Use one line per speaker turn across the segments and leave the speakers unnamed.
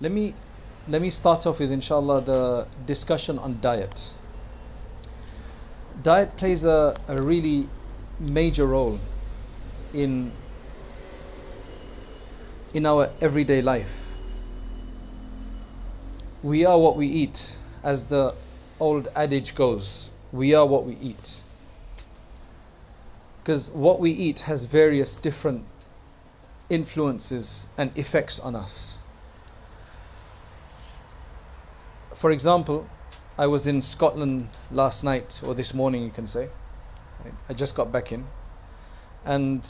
Let me start off with, inshallah, the discussion on diet. Diet plays a really major role in our everyday life. We are what we eat, as the old adage goes. We are what we eat. Because what we eat has various different influences and effects on us. For example, I was in Scotland last night, or this morning you can say. I just got back in. And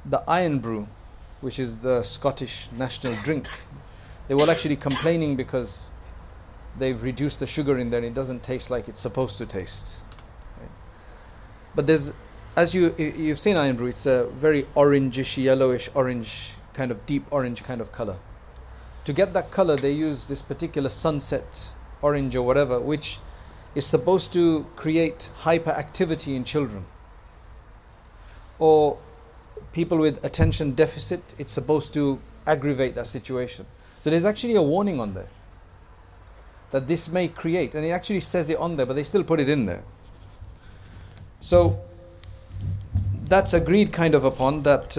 the Iron Brew, which is the Scottish national drink, they were actually complaining because they've reduced the sugar in there and it doesn't taste like it's supposed to taste. But there's, as you've seen Iron Brew, it's a very orangish, yellowish orange, kind of deep orange kind of color. To get that color, they use this particular sunset orange or whatever, which is supposed to create hyperactivity in children or people with attention deficit. It's supposed to aggravate that situation. So there's actually a warning on there that this may create, and it actually says it on there, but they still put it in there. So that's agreed kind of upon, that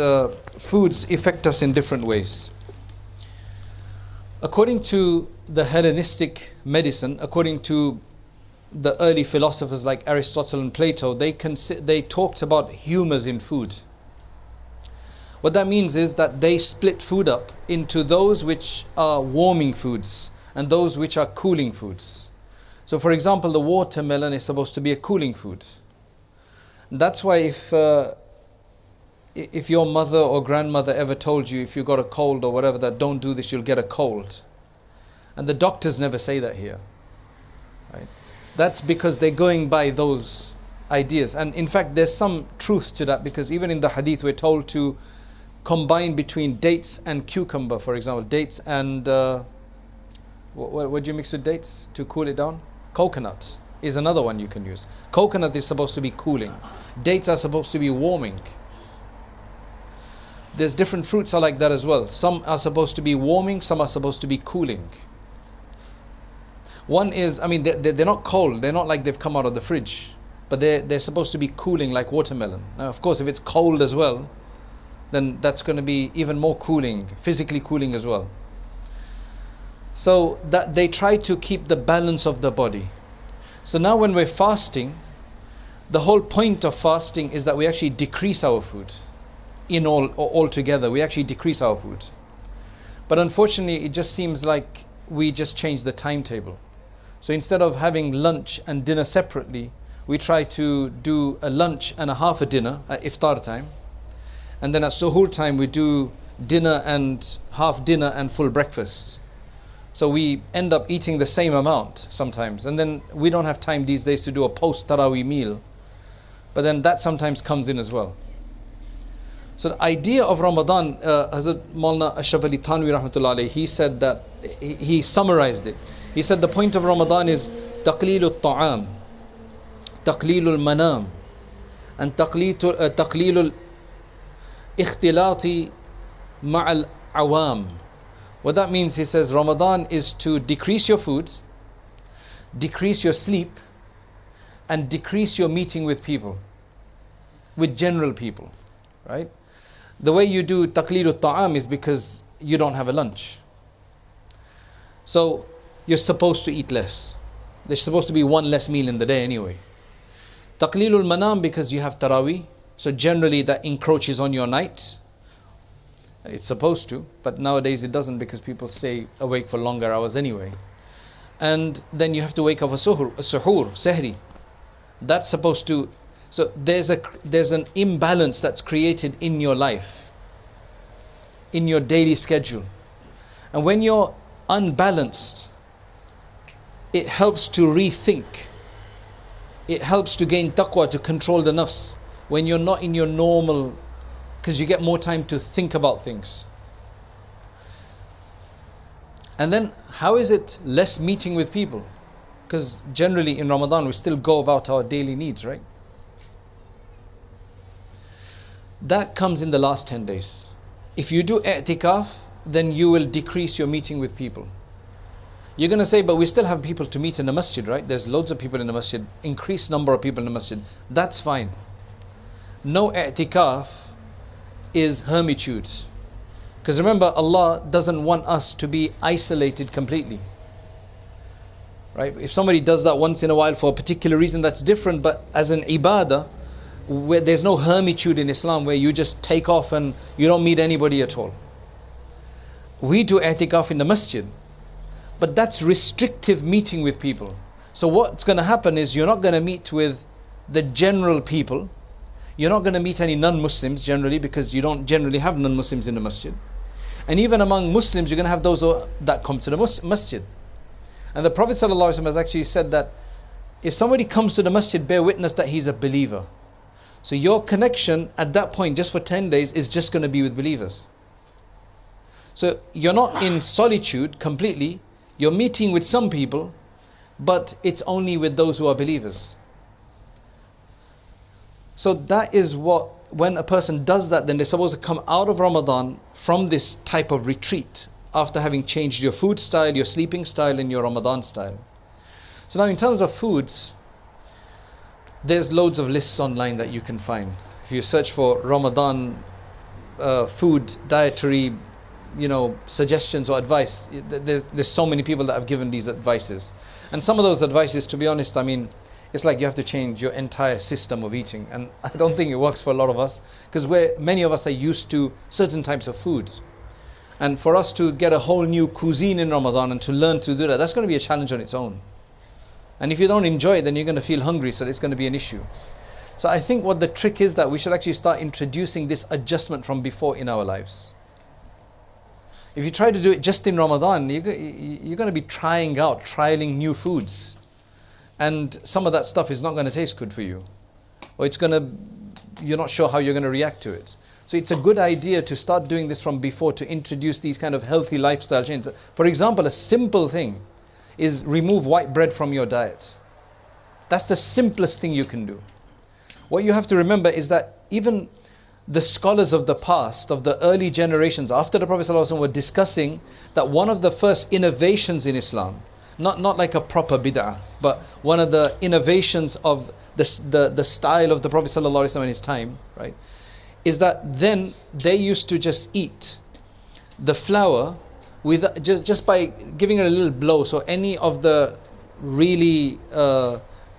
foods affect us in different ways. According to the Hellenistic medicine, according to the early philosophers like Aristotle and Plato, they talked about humors in food. What that means is that they split food up into those which are warming foods and those which are cooling foods. So for example, the watermelon is supposed to be a cooling food. That's why if your mother or grandmother ever told you, if you got a cold or whatever, that don't do this, you'll get a cold. And the doctors never say that here. Right? That's because they're going by those ideas. And in fact, there's some truth to that, because even in the hadith, we're told to combine between dates and cucumber, for example. Dates and, what do you mix with dates to cool it down? Coconut is another one you can use. Coconut is supposed to be cooling. Dates are supposed to be warming. There's different fruits are like that as well. Some are supposed to be warming, some are supposed to be cooling. One is, they're not cold, they're not like they've come out of the fridge, but they're supposed to be cooling, like watermelon. Now, of course, if it's cold as well, then that's going to be even more cooling, physically cooling as well. So that they try to keep the balance of the body. So now when we're fasting, the whole point of fasting is that we actually decrease our food. Altogether, we actually decrease our food. But unfortunately, it just seems like we just change the timetable. So instead of having lunch and dinner separately, we try to do a lunch and a half a dinner at iftar time, and then at suhoor time we do dinner and half dinner and full breakfast. So we end up eating the same amount sometimes, and then we don't have time these days to do a post Taraweeh meal, but then that sometimes comes in as well. So the idea of Ramadan, Hazrat Maulana Ashraf Ali Thanwi rahmatullah alayhi, he said that, he summarized it. He said the point of Ramadan is taqleelul ta'am, taqleelul manam, and taqleelul ikhtilati ma'al awam. What that means, he says, Ramadan is to decrease your food, decrease your sleep, and decrease your meeting with people, with general people, right? The way you do taqleelul ta'am is because you don't have a lunch. So you're supposed to eat less. There's supposed to be one less meal in the day anyway. Taqleelul manam, because you have Taraweeh, so generally that encroaches on your night. It's supposed to, but nowadays it doesn't, because people stay awake for longer hours anyway. And then you have to wake up for suhoor, sehri. That's supposed to. So there's an imbalance that's created in your life, in your daily schedule. And when you're unbalanced, it helps to rethink. It helps to gain taqwa, to control the nafs. When you're not in your normal, because you get more time to think about things. And then how is it less meeting with people? Because generally in Ramadan we still go about our daily needs, right? That comes in the last 10 days. If you do i'tikaf, then you will decrease your meeting with people. You're going to say, but we still have people to meet in the masjid, right? There's loads of people in the masjid, increased number of people in the masjid. That's fine. No i'tikaf is hermitude. Because remember, Allah doesn't want us to be isolated completely. Right? If somebody does that once in a while for a particular reason, that's different. But as an ibadah, where there's no hermitude in Islam where you just take off and you don't meet anybody at all. We do i'tikaf in the masjid, but that's restrictive meeting with people. So what's going to happen is you're not going to meet with the general people. You're not going to meet any non-Muslims generally, because you don't generally have non-Muslims in the masjid. And even among Muslims, you're going to have those that come to the masjid. And the Prophet ﷺ has actually said that if somebody comes to the masjid, bear witness that he's a believer. So your connection at that point, just for 10 days, is just going to be with believers. So you're not in solitude completely. You're meeting with some people, but it's only with those who are believers. So that is what, when a person does that, then they're supposed to come out of Ramadan from this type of retreat after having changed your food style, your sleeping style, and your Ramadan style. So now in terms of foods, there's loads of lists online that you can find. If you search for Ramadan food, dietary, suggestions or advice, there's so many people that have given these advices. And some of those advices, to be honest, it's like you have to change your entire system of eating. And I don't think it works for a lot of us, because many of us are used to certain types of foods. And for us to get a whole new cuisine in Ramadan and to learn to do that, that's going to be a challenge on its own. And if you don't enjoy it, then you're going to feel hungry, so it's going to be an issue. So I think what the trick is, that we should actually start introducing this adjustment from before in our lives. If you try to do it just in Ramadan, you're going to be trialing new foods. And some of that stuff is not going to taste good for you. Or you're not sure how you're going to react to it. So it's a good idea to start doing this from before, to introduce these kind of healthy lifestyle changes. For example, a simple thing is remove white bread from your diet. That's the simplest thing you can do. What you have to remember is that even the scholars of the past, of the early generations after the Prophet ﷺ, were discussing that one of the first innovations in Islam, not like a proper bid'ah, but one of the innovations of the style of the Prophet ﷺ in his time, right, is that then they used to just eat the flour with just by giving it a little blow. So any of the really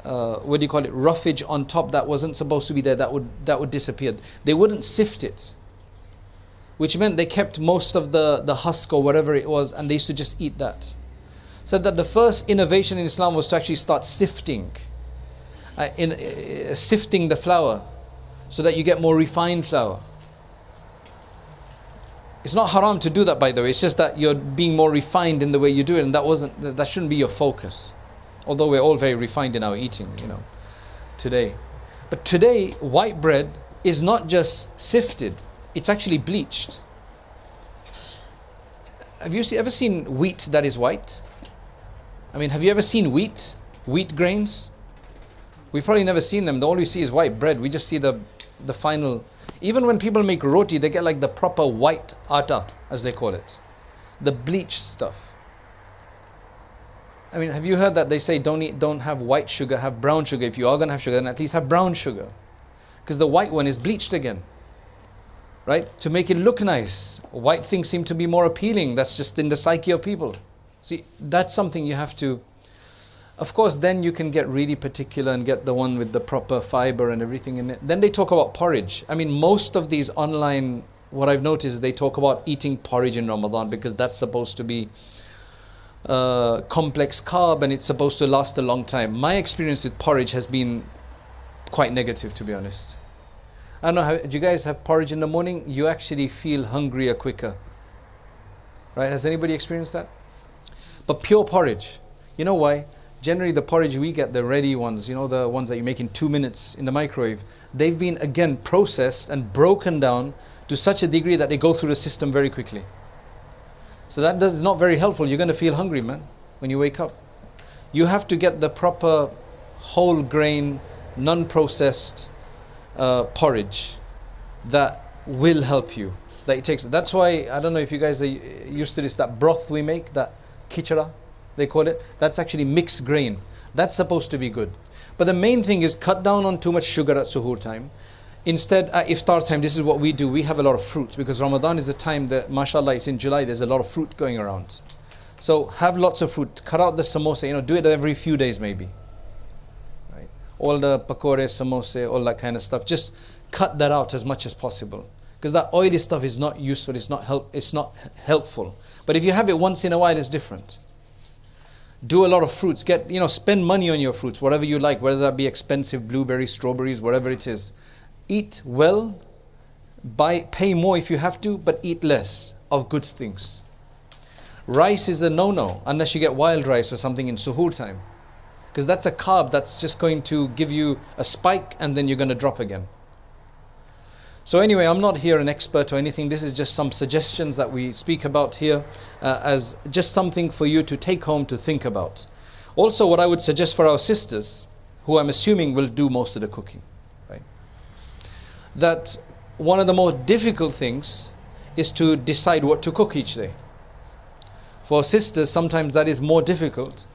roughage on top that wasn't supposed to be there, that would disappear. They wouldn't sift it, which meant they kept most of the husk or whatever it was, and they used to just eat that. Said that the first innovation in Islam was to actually start sifting the flour, so that you get more refined flour. It's not haram to do that, by the way. It's just that you're being more refined in the way you do it, and that shouldn't be your focus. Although we're all very refined in our eating, today. But today, white bread is not just sifted, it's actually bleached. Have you ever seen wheat that is white? Have you ever seen wheat grains? We've probably never seen them. All we see is white bread. We just see the final. Even when people make roti, they get like the proper white atta, as they call it, the bleached stuff. Have you heard that they say don't have white sugar, have brown sugar? If you are going to have sugar, then at least have brown sugar, because the white one is bleached again, right? To make it look nice. White things seem to be more appealing. That's just in the psyche of people. See, that's something you have to. Of course, then you can get really particular and get the one with the proper fiber and everything in it. Then they talk about porridge. Most of these online, what I've noticed, they talk about eating porridge in Ramadan, because that's supposed to be complex carb and it's supposed to last a long time. My experience with porridge has been quite negative, to be honest. I don't know, do you guys have porridge in the morning? You actually feel hungrier quicker, right? Has anybody experienced that? But pure porridge, you know why? Generally the porridge we get, the ready ones, the ones that you make in 2 minutes in the microwave, they've been again processed and broken down to such a degree that they go through the system very quickly. So that is not very helpful. You're going to feel hungry, man, when you wake up. You have to get the proper whole grain, non-processed porridge that will help you. that it takes. That's why, I don't know if you guys are used to this, that broth we make, that khichda, they call it, that's actually mixed grain. That's supposed to be good. But the main thing is cut down on too much sugar at suhoor time. Instead, at iftar time, this is what we do. We have a lot of fruit because Ramadan is the time that, mashallah, it's in July, there's a lot of fruit going around. So have lots of fruit. Cut out the samosa, do it every few days maybe. Right? All the pakore, samosa, all that kind of stuff. Just cut that out as much as possible. Because that oily stuff is not useful, it's not helpful. But if you have it once in a while, it's different. Do a lot of fruits. Spend money on your fruits, whatever you like, whether that be expensive blueberries, strawberries, whatever it is. Eat well, pay more if you have to, but eat less of good things. Rice is a no-no, unless you get wild rice or something in suhoor time. Because that's a carb that's just going to give you a spike and then you're going to drop again. So anyway, I'm not here an expert or anything. This is just some suggestions that we speak about here as just something for you to take home to think about. Also, what I would suggest for our sisters, who I'm assuming will do most of the cooking, right? That one of the more difficult things is to decide what to cook each day. For sisters, sometimes that is more difficult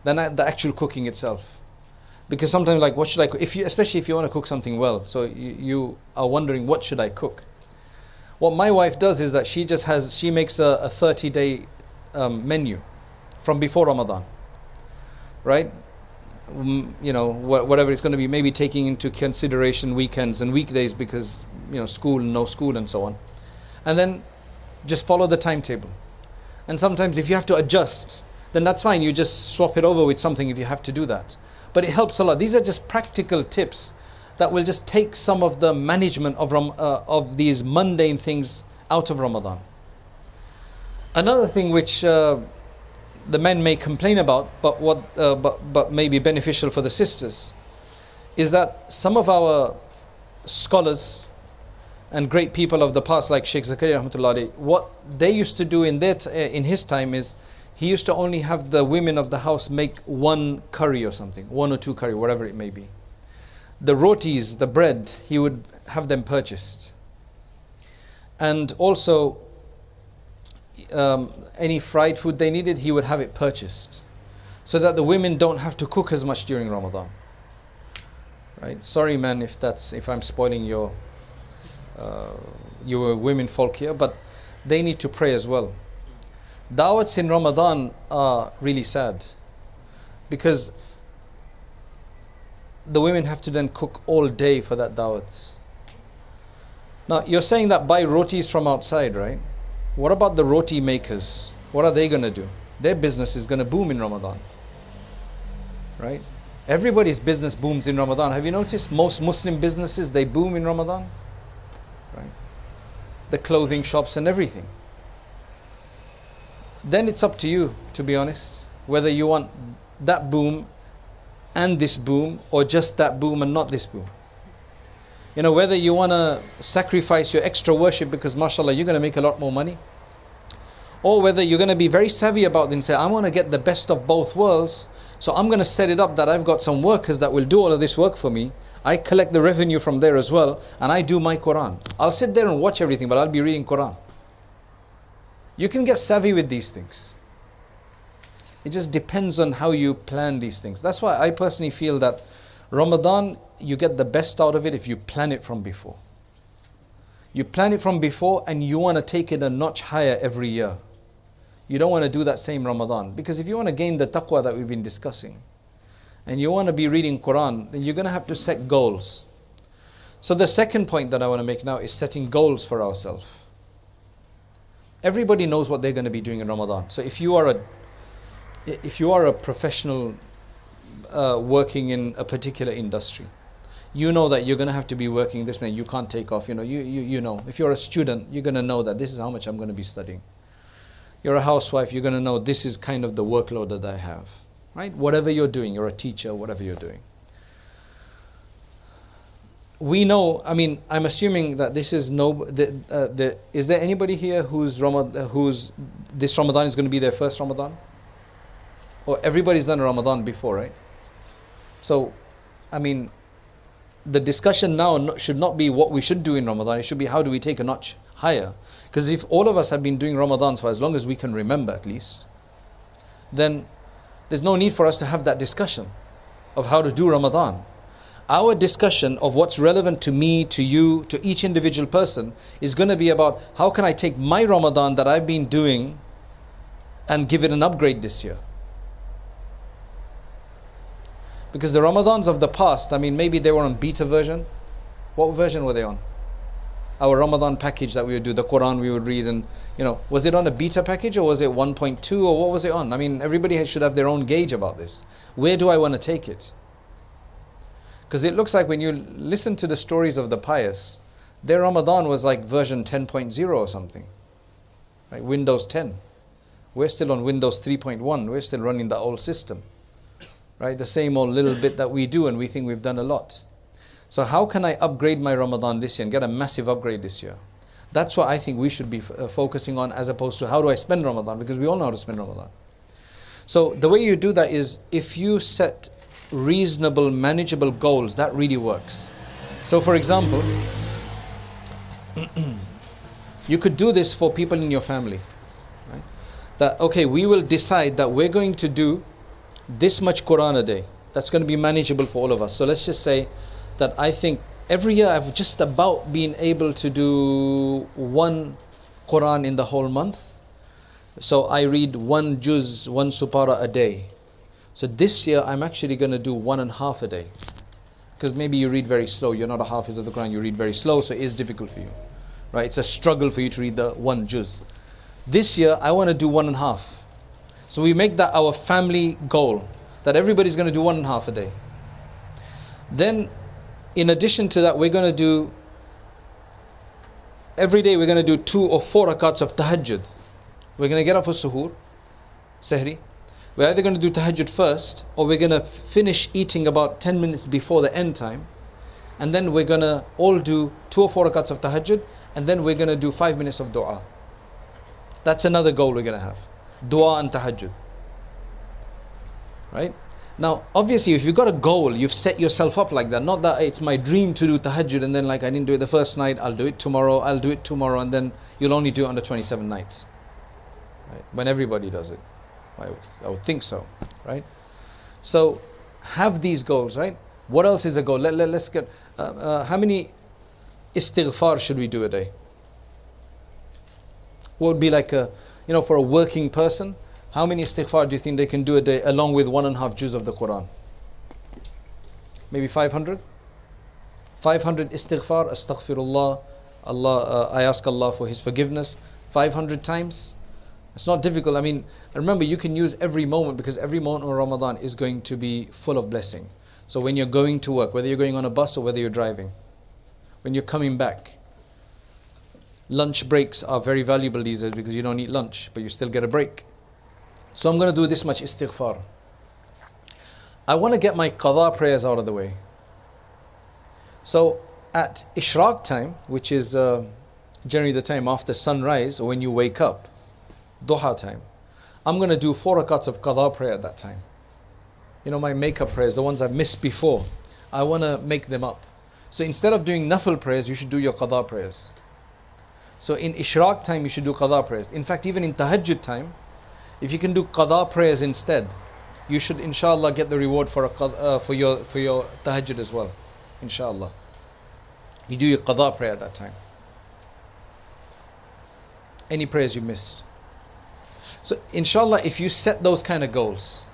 than the actual cooking itself. Because sometimes, like, what should I cook? Especially if you want to cook something well, so you are wondering, what should I cook? What my wife does is that she makes a 30-day menu from before Ramadan, right? Whatever it's going to be, maybe taking into consideration weekends and weekdays because, school and no school and so on. And then just follow the timetable. And sometimes if you have to adjust, then that's fine. You just swap it over with something if you have to do that. But it helps a lot. These are just practical tips that will just take some of the management of these mundane things out of Ramadan. Another thing which the men may complain about, but may be beneficial for the sisters, is that some of our scholars and great people of the past, like Sheikh Zakaria rahmatullah alayhi, what they used to do in his time is, he used to only have the women of the house make one curry or something, one or two curry, whatever it may be. The rotis, the bread, he would have them purchased. And also, any fried food they needed, he would have it purchased. So that the women don't have to cook as much during Ramadan. Right? Sorry man if I'm spoiling your women folk here, but they need to pray as well. Dawats in Ramadan are really sad because the women have to then cook all day for that dawat. Now you're saying that buy rotis from outside, right? What about the roti makers? What are they going to do? Their business is going to boom in Ramadan, right? Everybody's business booms in Ramadan. Have you noticed? Most Muslim businesses, they boom in Ramadan, right? The clothing shops and everything. Then it's up to you, to be honest, whether you want that boom and this boom, or just that boom and not this boom. Whether you want to sacrifice your extra worship because mashallah you're going to make a lot more money, or whether you're going to be very savvy about it and say, I want to get the best of both worlds, so I'm going to set it up that I've got some workers that will do all of this work for me. I collect the revenue from there as well, and I do my Quran. I'll sit there and watch everything, but I'll be reading Quran. You can get savvy with these things. It just depends on how you plan these things. That's why I personally feel that Ramadan, you get the best out of it if you plan it from before. You plan it from before and you want to take it a notch higher every year. You don't want to do that same Ramadan. Because if you want to gain the taqwa that we've been discussing, and you want to be reading Quran, then you're going to have to set goals. So the second point that I want to make now is setting goals for ourselves. Everybody knows what they're going to be doing in Ramadan. So if you are a professional working in a particular industry, you know that you're going to have to be working this way. You can't take off. You know. If you're a student, you're going to know that this is how much I'm going to be studying. You're a housewife. You're going to know this is kind of the workload that I have. Right? Whatever you're doing, you're a teacher. Whatever you're doing. We know, I'm assuming that this is is there anybody here whose this Ramadan is going to be their first Ramadan? Or everybody's done Ramadan before, right? So, the discussion now should not be what we should do in Ramadan. It should be how do we take a notch higher. Because if all of us have been doing Ramadan for as long as we can remember at least, then there's no need for us to have that discussion of how to do Ramadan. Our discussion of what's relevant to me, to you, to each individual person is going to be about how can I take my Ramadan that I've been doing and give it an upgrade this year. Because the Ramadans of the past, I mean, maybe they were on beta version. What version were they on? Our Ramadan package that we would do, the Quran we would read, and was it on a beta package or was it 1.2 or what was it on? I mean, everybody should have their own gauge about this. Where do I want to take it? Because it looks like when you listen to the stories of the pious, their Ramadan was like version 10.0 or something, like Windows 10. We're still on Windows 3.1. We're still running the old system, right? The same old little bit that we do, and we think we've done a lot. So how can I upgrade my Ramadan this year and get a massive upgrade this year? That's what I think we should be focusing on, as opposed to how do I spend Ramadan, because we all know how to spend Ramadan. So the way you do that is if you set reasonable, manageable goals, that really works. So for example, you could do this for people in your family, right? That, okay, we will decide that we're going to do this much Quran a day. That's going to be manageable for all of us. So let's just say that I think every year I've just about been able to do one Quran in the whole month. So I read one juz, one supara a day. So this year I'm actually going to do 1.5 a day. Because maybe you read very slow. You're not a hafiz of the Quran. You read very slow, so it is difficult for you, right? It's a struggle for you to read the one juz. This year I want to do 1.5. So we make that our family goal, that everybody's going to do 1.5 a day. Then in addition to that, we're going to do, every day we're going to do 2 or 4 rakats of tahajjud. We're going to get up for suhoor, sehri. We're either going to do tahajjud first, or we're going to finish eating about 10 minutes before the end time. And then we're going to all do 2 or 4 rakats of tahajjud, and then we're going to do 5 minutes of dua. That's another goal we're going to have. Dua and tahajjud. Right? Now, obviously, if you've got a goal, you've set yourself up like that. Not that it's my dream to do tahajjud and then like I didn't do it the first night, I'll do it tomorrow, and then you'll only do it on the 27 nights. Right? When everybody does it. I would think so, right? So, have these goals, right? What else is a goal? Let's get, how many istighfar should we do a day? What would be like for a working person, how many istighfar do you think they can do a day along with 1.5 juz of the Quran? Maybe 500? 500 istighfar, astaghfirullah, I ask Allah for His forgiveness, 500 times. It's not difficult. I mean, remember, you can use every moment, because every moment of Ramadan is going to be full of blessing. So when you're going to work, whether you're going on a bus or whether you're driving, when you're coming back, lunch breaks are very valuable these days because you don't eat lunch, but you still get a break. So I'm going to do this much istighfar. I want to get my qadha prayers out of the way. So at ishraq time, which is generally the time after sunrise or when you wake up, duha time, I'm going to do 4 rakats of qadha prayer at that time. My makeup prayers, the ones I've missed before, I want to make them up. So instead of doing nafil prayers, you should do your qadha prayers. So in ishraq time, you should do qadha prayers. In fact, even in tahajjud time, if you can do qadha prayers instead, you should inshallah get the reward for your tahajjud as well. Inshallah. You do your qadha prayer at that time. Any prayers you missed. So inshallah, if you set those kind of goals,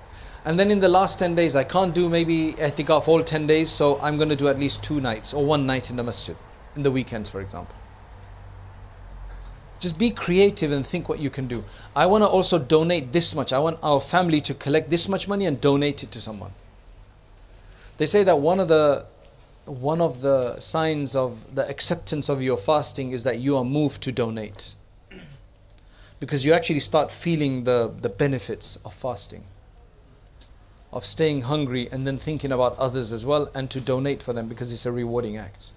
and then in the last 10 days, I can't do maybe i'tikaf all 10 days, so I'm going to do at least 2 nights or 1 night in the masjid, in the weekends, for example. Just be creative and think what you can do. I want to also donate this much. I want our family to collect this much money and donate it to someone. They say that one of the signs of the acceptance of your fasting is that you are moved to donate. Because you actually start feeling the benefits of fasting, of staying hungry and then thinking about others as well, and to donate for them because it's a rewarding act.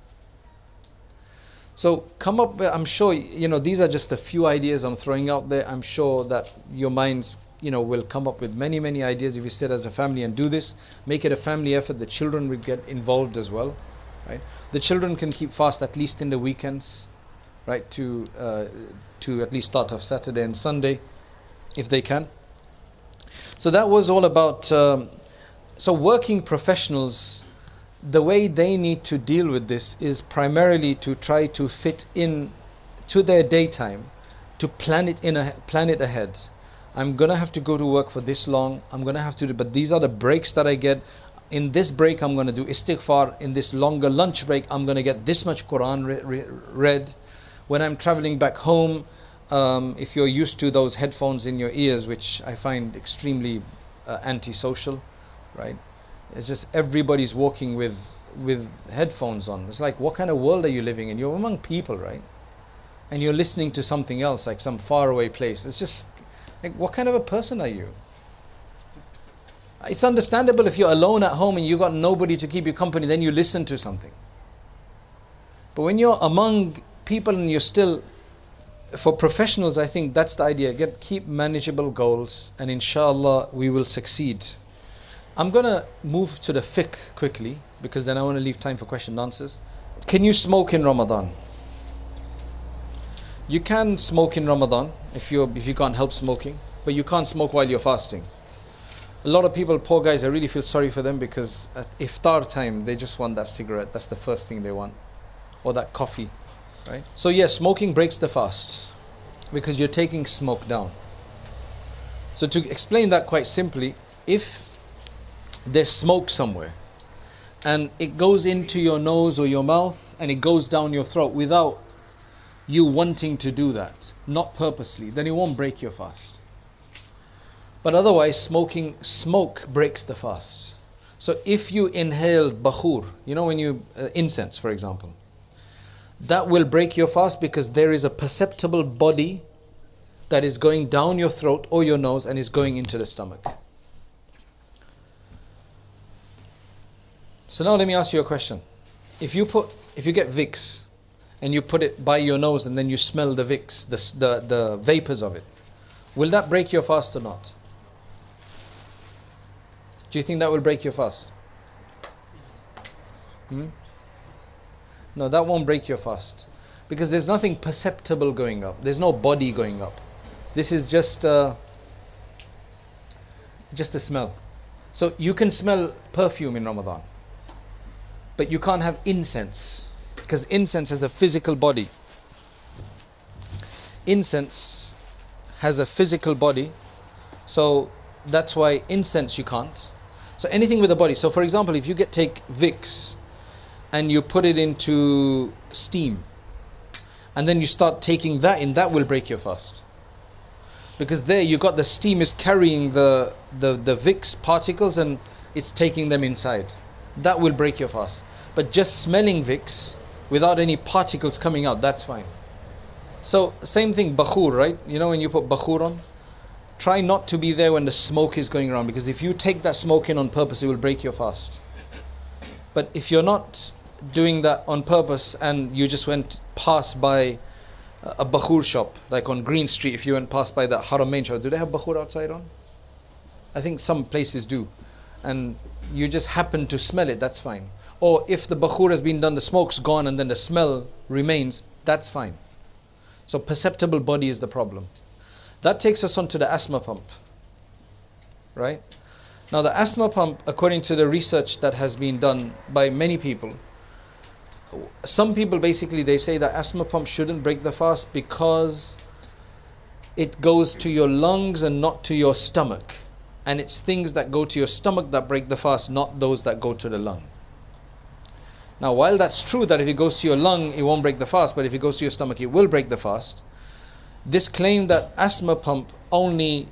So come up with, I'm sure, these are just a few ideas I'm throwing out there. I'm sure that your minds, will come up with many, many ideas if you sit as a family and do this. Make it a family effort. The children will get involved as well, right? The children can keep fast at least in the weekends, right? To at least start off Saturday and Sunday, if they can. So that was all about. So working professionals, the way they need to deal with this is primarily to try to fit in to their daytime, to plan it ahead. I'm gonna have to go to work for this long. I'm gonna have to do, but these are the breaks that I get. In this break, I'm gonna do istighfar. In this longer lunch break, I'm gonna get this much Quran read. When I'm traveling back home, if you're used to those headphones in your ears, which I find extremely antisocial, right? It's just everybody's walking with headphones on. It's like, what kind of world are you living in? You're among people, right? And you're listening to something else, like some faraway place. It's just like, what kind of a person are you? It's understandable if you're alone at home and you got nobody to keep you company, then you listen to something. But when you're among people and you're still, for professionals, I think that's the idea. Keep manageable goals, and inshallah we will succeed. I'm going to move to the fiqh quickly, because then I want to leave time for question and answers. Can you smoke in Ramadan? You can smoke in Ramadan if you can't help smoking, but you can't smoke while you're fasting. A lot of people, poor guys, I really feel sorry for them, because at iftar time they just want that cigarette. That's the first thing they want, or that coffee, right? So yes, smoking breaks the fast because you're taking smoke down. So to explain that quite simply, if there's smoke somewhere and it goes into your nose or your mouth and it goes down your throat without you wanting to do that, not purposely, then it won't break your fast. But otherwise, smoke breaks the fast. So if you inhale bakhur, you know, when you incense, for example, that will break your fast, because there is a perceptible body that is going down your throat or your nose and is going into the stomach. So now let me ask you a question. If you get Vicks and you put it by your nose and then you smell the Vicks, the vapors of it, will that break your fast or not? Do you think that will break your fast? No, that won't break your fast, because there's nothing perceptible going up. There's no body going up. This is just a smell. So you can smell perfume in Ramadan, but you can't have incense, because incense has a physical body. Incense has a physical body, so that's why incense you can't. So anything with a body. So for example, if you take Vicks and you put it into steam and then you start taking that in, that will break your fast, because there you got the steam is carrying the Vicks particles and it's taking them inside. That will break your fast. But just smelling Vicks without any particles coming out, that's fine. So same thing, bakhur, right? You know, when you put bakhur on, try not to be there when the smoke is going around, because if you take that smoke in on purpose, it will break your fast. But if you're not doing that on purpose and you just went past by a bakhur shop, like on Green Street, if you went past by that Haramain shop, do they have bakhur outside on? I think some places do. And you just happen to smell it, that's fine. Or if the bakhur has been done, the smoke's gone and then the smell remains, that's fine. So perceptible body is the problem. That takes us on to the asthma pump, right? Now the asthma pump, according to the research that has been done by many people, some people basically, they say that asthma pump shouldn't break the fast because it goes to your lungs and not to your stomach. And it's things that go to your stomach that break the fast, not those that go to the lung. Now while that's true that if it goes to your lung, it won't break the fast, but if it goes to your stomach, it will break the fast. This claim that asthma pump only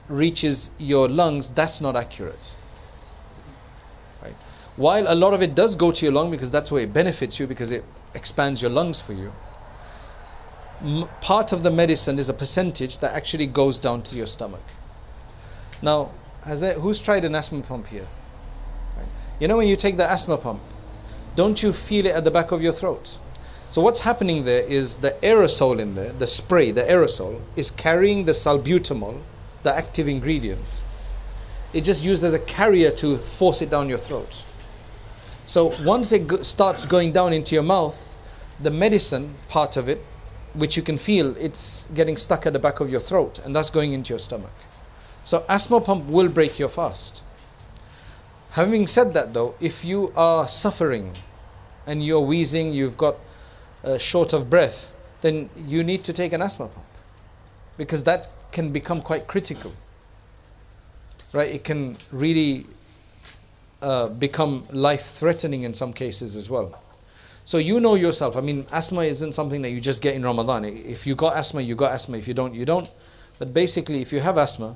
reaches your lungs, that's not accurate. Right? While a lot of it does go to your lung, because that's where it benefits you, because it expands your lungs for you, part of the medicine is a percentage that actually goes down to your stomach. Now, who's tried an asthma pump here? Right? You know, when you take the asthma pump, don't you feel it at the back of your throat? So what's happening there is the aerosol in there, the spray, the aerosol, is carrying the salbutamol, the active ingredient. It's just used as a carrier to force it down your throat. So once it starts going down into your mouth, the medicine part of it, which you can feel, it's getting stuck at the back of your throat, and that's going into your stomach. So asthma pump will break your fast. Having said that though, if you are suffering and you're wheezing, you've got short of breath, then you need to take an asthma pump, because that can become quite critical, right? It can really become life-threatening in some cases as well. So you know yourself. I mean, asthma isn't something that you just get in Ramadan. If you got asthma, you got asthma. If you don't, you don't. But basically, if you have asthma,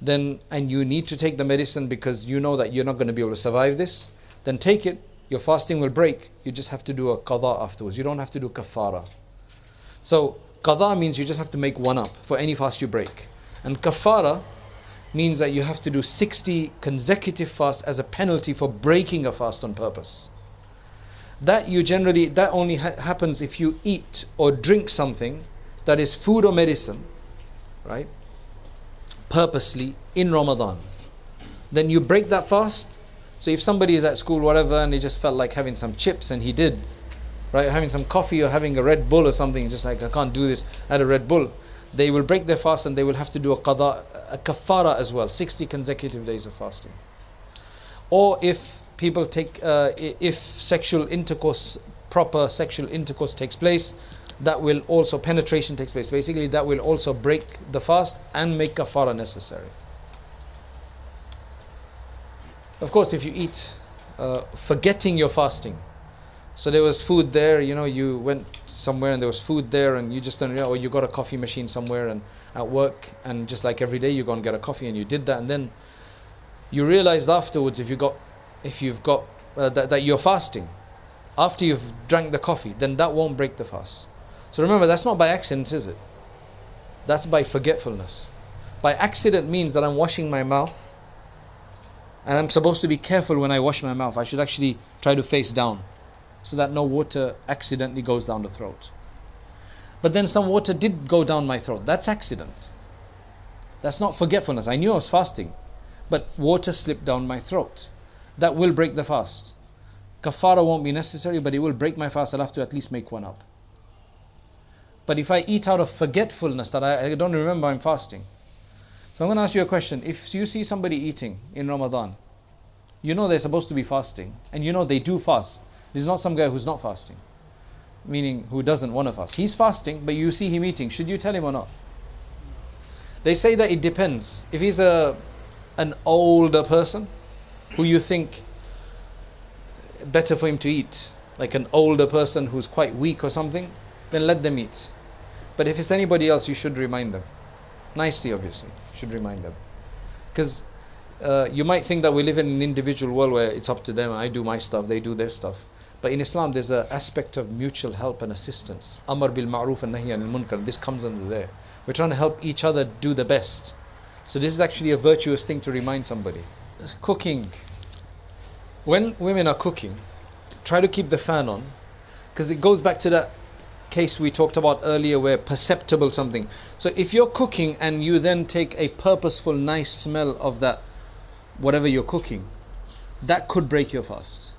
then, and you need to take the medicine because you know that you're not going to be able to survive this, then take it. Your fasting will break. You just have to do a qada afterwards. You don't have to do kafara. So qada means you just have to make one up for any fast you break. And kafara means that you have to do 60 consecutive fasts as a penalty for breaking a fast on purpose. That only happens if you eat or drink something that is food or medicine, right, purposely in Ramadan. Then you break that fast. So if somebody is at school, whatever, and he just felt like having some chips, and he did, right, having some coffee or having a Red Bull or something, just like, I can't do this, I had a Red Bull, they will break their fast and they will have to do a qada, a kafara as well, 60 consecutive days of fasting. Or if people take, if sexual intercourse, proper sexual intercourse takes place, that will also, penetration takes place, basically that will also break the fast and make kafara necessary. Of course, if you eat forgetting you're fasting, so there was food there, you know, you went somewhere and there was food there and you just don't know, or you got a coffee machine somewhere and at work, and just like every day you go and get a coffee, and you did that, and then you realized afterwards, if you've got that you're fasting after you've drank the coffee, then that won't break the fast. So remember, that's not by accident, is it? That's by forgetfulness. By accident means that I'm washing my mouth, and I'm supposed to be careful when I wash my mouth. I should actually try to face down so that no water accidentally goes down the throat. But then some water did go down my throat. That's accident. That's not forgetfulness. I knew I was fasting, but water slipped down my throat. That will break the fast. Kafara won't be necessary, but it will break my fast. I'll have to at least make one up. But if I eat out of forgetfulness, that I don't remember I'm fasting. So I'm going to ask you a question. If you see somebody eating in Ramadan, you know they're supposed to be fasting, and you know they do fast. This is not some guy who's not fasting, meaning who doesn't want to fast. He's fasting, but you see him eating. Should you tell him or not? They say that it depends. If he's an older person who you think better for him to eat, like an older person who's quite weak or something, then let them eat. But if it's anybody else, you should remind them. Nicely, obviously, you should remind them. Because you might think that we live in an individual world where it's up to them. I do my stuff, they do their stuff. But in Islam, there's an aspect of mutual help and assistance. Amar bil ma'roof and nahi anil munkar. This comes under there. We're trying to help each other do the best. So this is actually a virtuous thing to remind somebody. Cooking. When women are cooking, try to keep the fan on, because it goes back to that case we talked about earlier where perceptible something. So if you're cooking and you then take a purposeful nice smell of that whatever you're cooking, that could break your fast,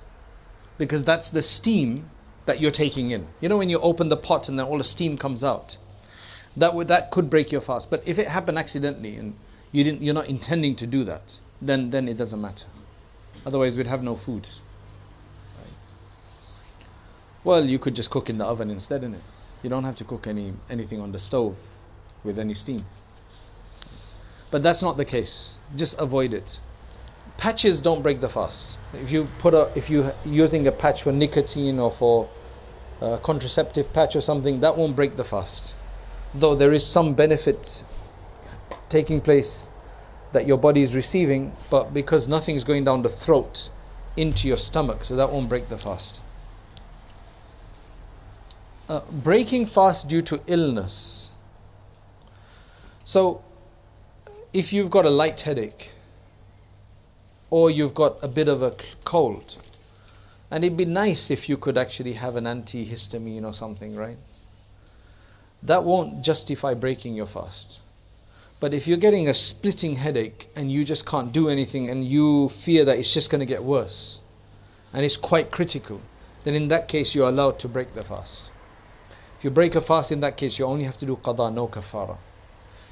because that's the steam that you're taking in. You know, when you open the pot and then all the steam comes out, that could break your fast. But if it happened accidentally and you're not intending to do that, then it doesn't matter. Otherwise we'd have no food. Right? Well, you could just cook in the oven instead, innit? You don't have to cook anything on the stove with any steam. But that's not the case. Just avoid it. Patches don't break the fast. If you're using a patch for nicotine or for a contraceptive patch or something, that won't break the fast. Though there is some benefit taking place that your body is receiving, but because nothing is going down the throat into your stomach, so that won't break the fast. Breaking fast due to illness. So if you've got a light headache, or you've got a bit of a cold, and it'd be nice if you could actually have an antihistamine or something, right? That won't justify breaking your fast. But if you're getting a splitting headache and you just can't do anything and you fear that it's just going to get worse and it's quite critical, then in that case you're allowed to break the fast. If you break a fast, in that case you only have to do qada, no kafara.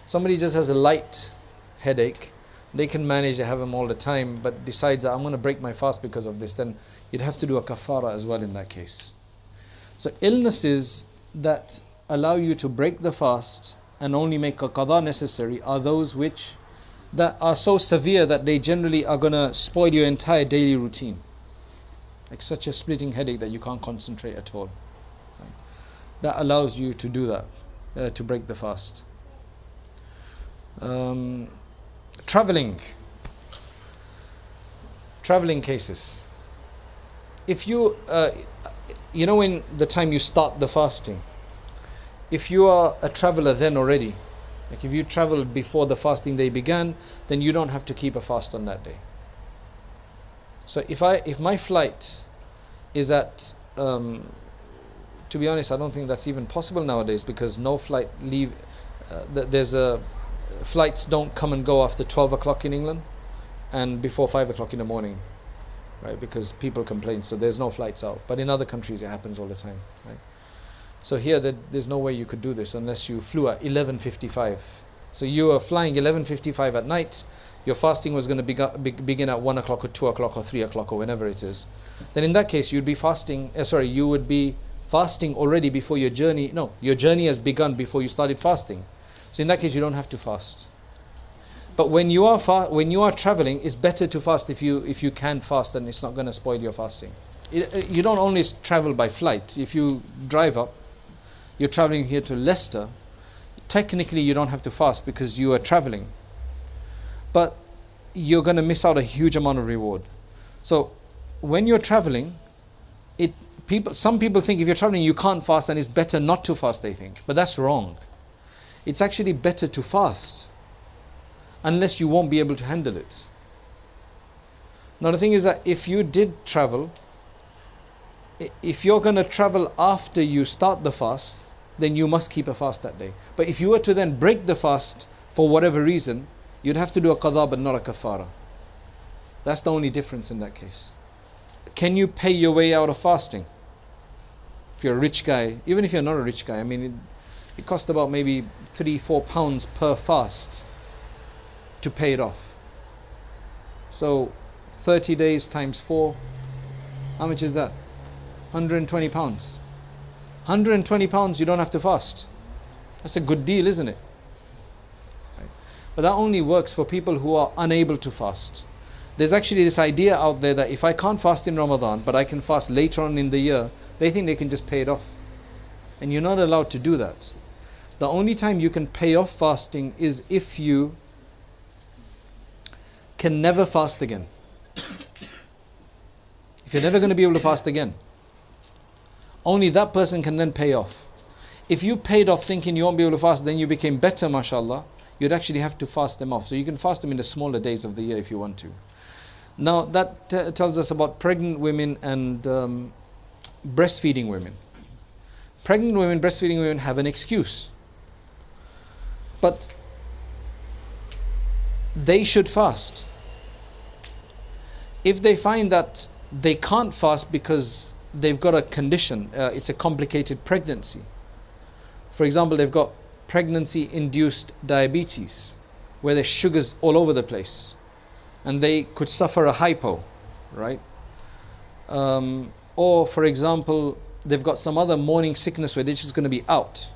Somebody just has a light headache, they can manage to have them all the time, but decides that I'm going to break my fast because of this, then you'd have to do a kafara as well in that case. So illnesses that allow you to break the fast and only make a qada necessary are those which that are so severe that they generally are going to spoil your entire daily routine. Like such a splitting headache that you can't concentrate at all. Right? That allows you to do that, to break the fast. Traveling cases. If you, in the time you start the fasting, if you are a traveler then already, like if you traveled before the fasting day began, then you don't have to keep a fast on that day. So if my flight is at, to be honest, I don't think that's even possible nowadays, because no flight leave. Flights don't come and go after 12 o'clock in England and before 5 o'clock in the morning, right? Because people complain, so there's no flights out. But in other countries it happens all the time, right? So here there's no way you could do this unless you flew at 11:55. So you are flying 11:55 at night, your fasting was going to begin at 1 o'clock or 2 o'clock or 3 o'clock or whenever it is. Then in that case you'd be fasting, you would be fasting already before your journey. No, your journey has begun before you started fasting. So in that case you don't have to fast. But when you are traveling, it's better to fast if you can fast, and it's not going to spoil your fasting. You don't only travel by flight. If you drive up, you're traveling here to Leicester, technically you don't have to fast because you are traveling. But you're going to miss out a huge amount of reward. So when you're traveling, some people think if you're traveling you can't fast and it's better not to fast, they think. But that's wrong. It's actually better to fast unless you won't be able to handle it. Now the thing is that if you did travel, if you're going to travel after you start the fast, then you must keep a fast that day. But if you were to then break the fast for whatever reason, you'd have to do a qada but not a kafara. That's the only difference in that case. Can you pay your way out of fasting? If you're a rich guy, even if you're not a rich guy, I mean it costs about maybe £3-4 per fast to pay it off. So 30 days times 4, how much is that? £120. £120 you don't have to fast. That's a good deal, isn't it? Right. But that only works for people who are unable to fast. There's actually this idea out there that if I can't fast in Ramadan but I can fast later on in the year, they think they can just pay it off. And you're not allowed to do that. The only time you can pay off fasting is if you can never fast again. If you're never going to be able to fast again, only that person can then pay off. If you paid off thinking you won't be able to fast, then you became better, mashallah, you'd actually have to fast them off. So you can fast them in the smaller days of the year if you want to. Now that tells us about pregnant women and breastfeeding women. Pregnant women, breastfeeding women have an excuse. But they should fast. If they find that they can't fast because they've got a condition, it's a complicated pregnancy. For example, they've got pregnancy-induced diabetes, where there's sugars all over the place, and they could suffer a hypo, right? Or, for example, they've got some other morning sickness where they're just going to be out.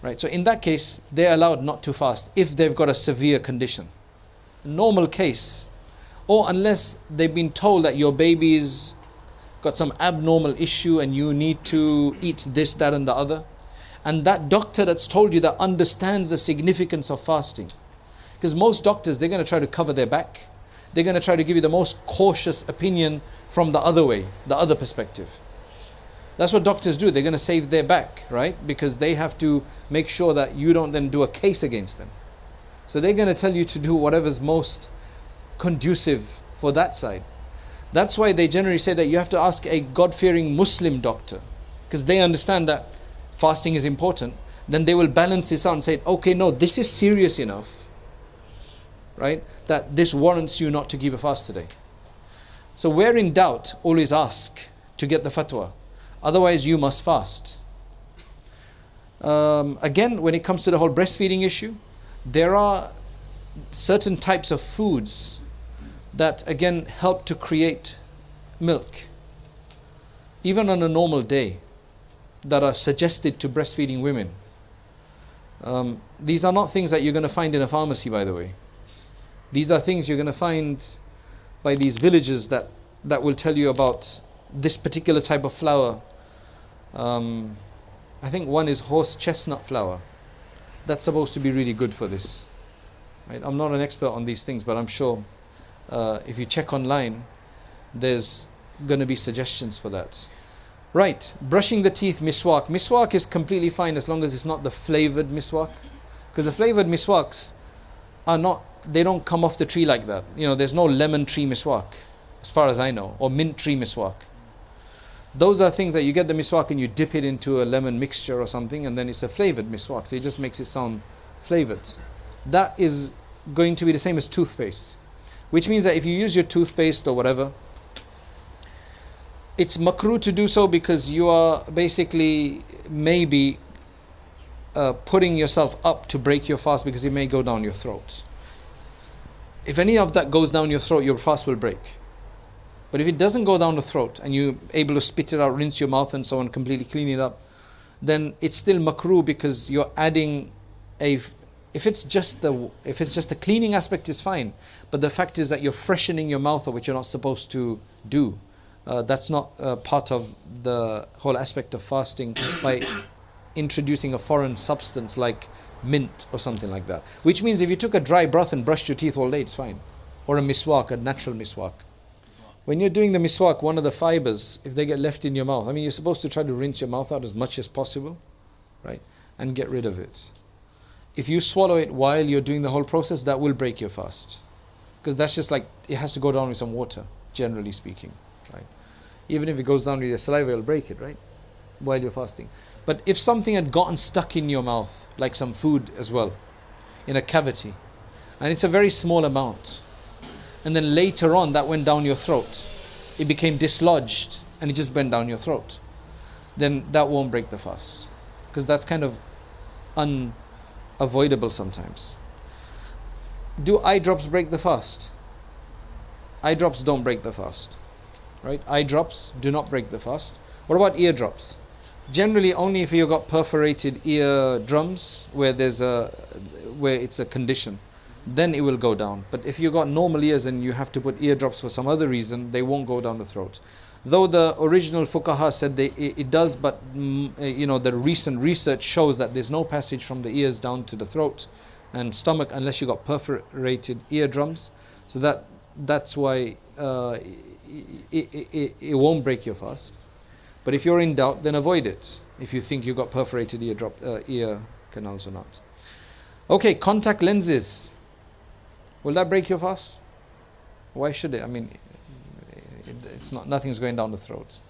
Right, so in that case, they're allowed not to fast if they've got a severe condition. Normal case, or unless they've been told that your baby's got some abnormal issue and you need to eat this, that and the other. And that doctor that's told you that understands the significance of fasting. Because most doctors, they're going to try to cover their back. They're going to try to give you the most cautious opinion from the other way, the other perspective. That's what doctors do. They're going to save their back, right? Because they have to make sure that you don't then do a case against them. So they're going to tell you to do whatever's most conducive for that side. That's why they generally say that you have to ask a God-fearing Muslim doctor, because they understand that fasting is important. Then they will balance this out and say, okay, no, this is serious enough, right, that this warrants you not to keep a fast today. So where in doubt, always ask to get the fatwa. Otherwise, you must fast. Again, when it comes to the whole breastfeeding issue, there are certain types of foods that again help to create milk, even on a normal day, that are suggested to breastfeeding women. These are not things that you're going to find in a pharmacy, by the way. These are things you're going to find by these villages that will tell you about this particular type of flour. I think one is horse chestnut flour. That's supposed to be really good for this. Right? I'm not an expert on these things, but I'm sure if you check online, there's going to be suggestions for that. Right, brushing the teeth, miswak. Miswak is completely fine as long as it's not the flavored miswak. Because the flavored miswaks are not, they don't come off the tree like that. You know, there's no lemon tree miswak, as far as I know, or mint tree miswak. Those are things that you get the miswak and you dip it into a lemon mixture or something, and then it's a flavored miswak. So it just makes it sound flavored. That is going to be the same as toothpaste. Which means that if you use your toothpaste or whatever, it's makruh to do so because you are basically maybe putting yourself up to break your fast, because it may go down your throat. If any of that goes down your throat, your fast will break. But if it doesn't go down the throat and you're able to spit it out, rinse your mouth and so on, completely clean it up, then it's still makruh, because you're adding if it's just the cleaning aspect is fine, but the fact is that you're freshening your mouth, which you're not supposed to do. That's not part of the whole aspect of fasting, by introducing a foreign substance like mint or something like that. Which means if you took a dry broth and brushed your teeth all day, it's fine. Or a miswak, a natural miswak. When you're doing the miswak, one of the fibers, if they get left in your mouth, I mean, you're supposed to try to rinse your mouth out as much as possible, right? And get rid of it. If you swallow it while you're doing the whole process, that will break your fast. Because that's just like, it has to go down with some water, generally speaking, right? Even if it goes down with your saliva, it'll break it, right? While you're fasting. But if something had gotten stuck in your mouth, like some food as well, in a cavity, and it's a very small amount, and then later on that went down your throat, it became dislodged and it just went down your throat, then that won't break the fast, because that's kind of unavoidable sometimes. Do eye drops break the fast? Eye drops don't break the fast, right? Eye drops do not break the fast. What about ear drops? Generally only if you've got perforated ear drums where it's a condition, then it will go down. But if you've got normal ears and you have to put eardrops for some other reason, they won't go down the throat. Though the original fuqaha said it does, but the recent research shows that there's no passage from the ears down to the throat and stomach unless you got perforated eardrums. So that's why it won't break your fast. But if you're in doubt, then avoid it. If you think you got perforated ear canals or not. Okay, contact lenses. Will that break your fast? Why should it? I mean, it's not. Nothing's going down the throat.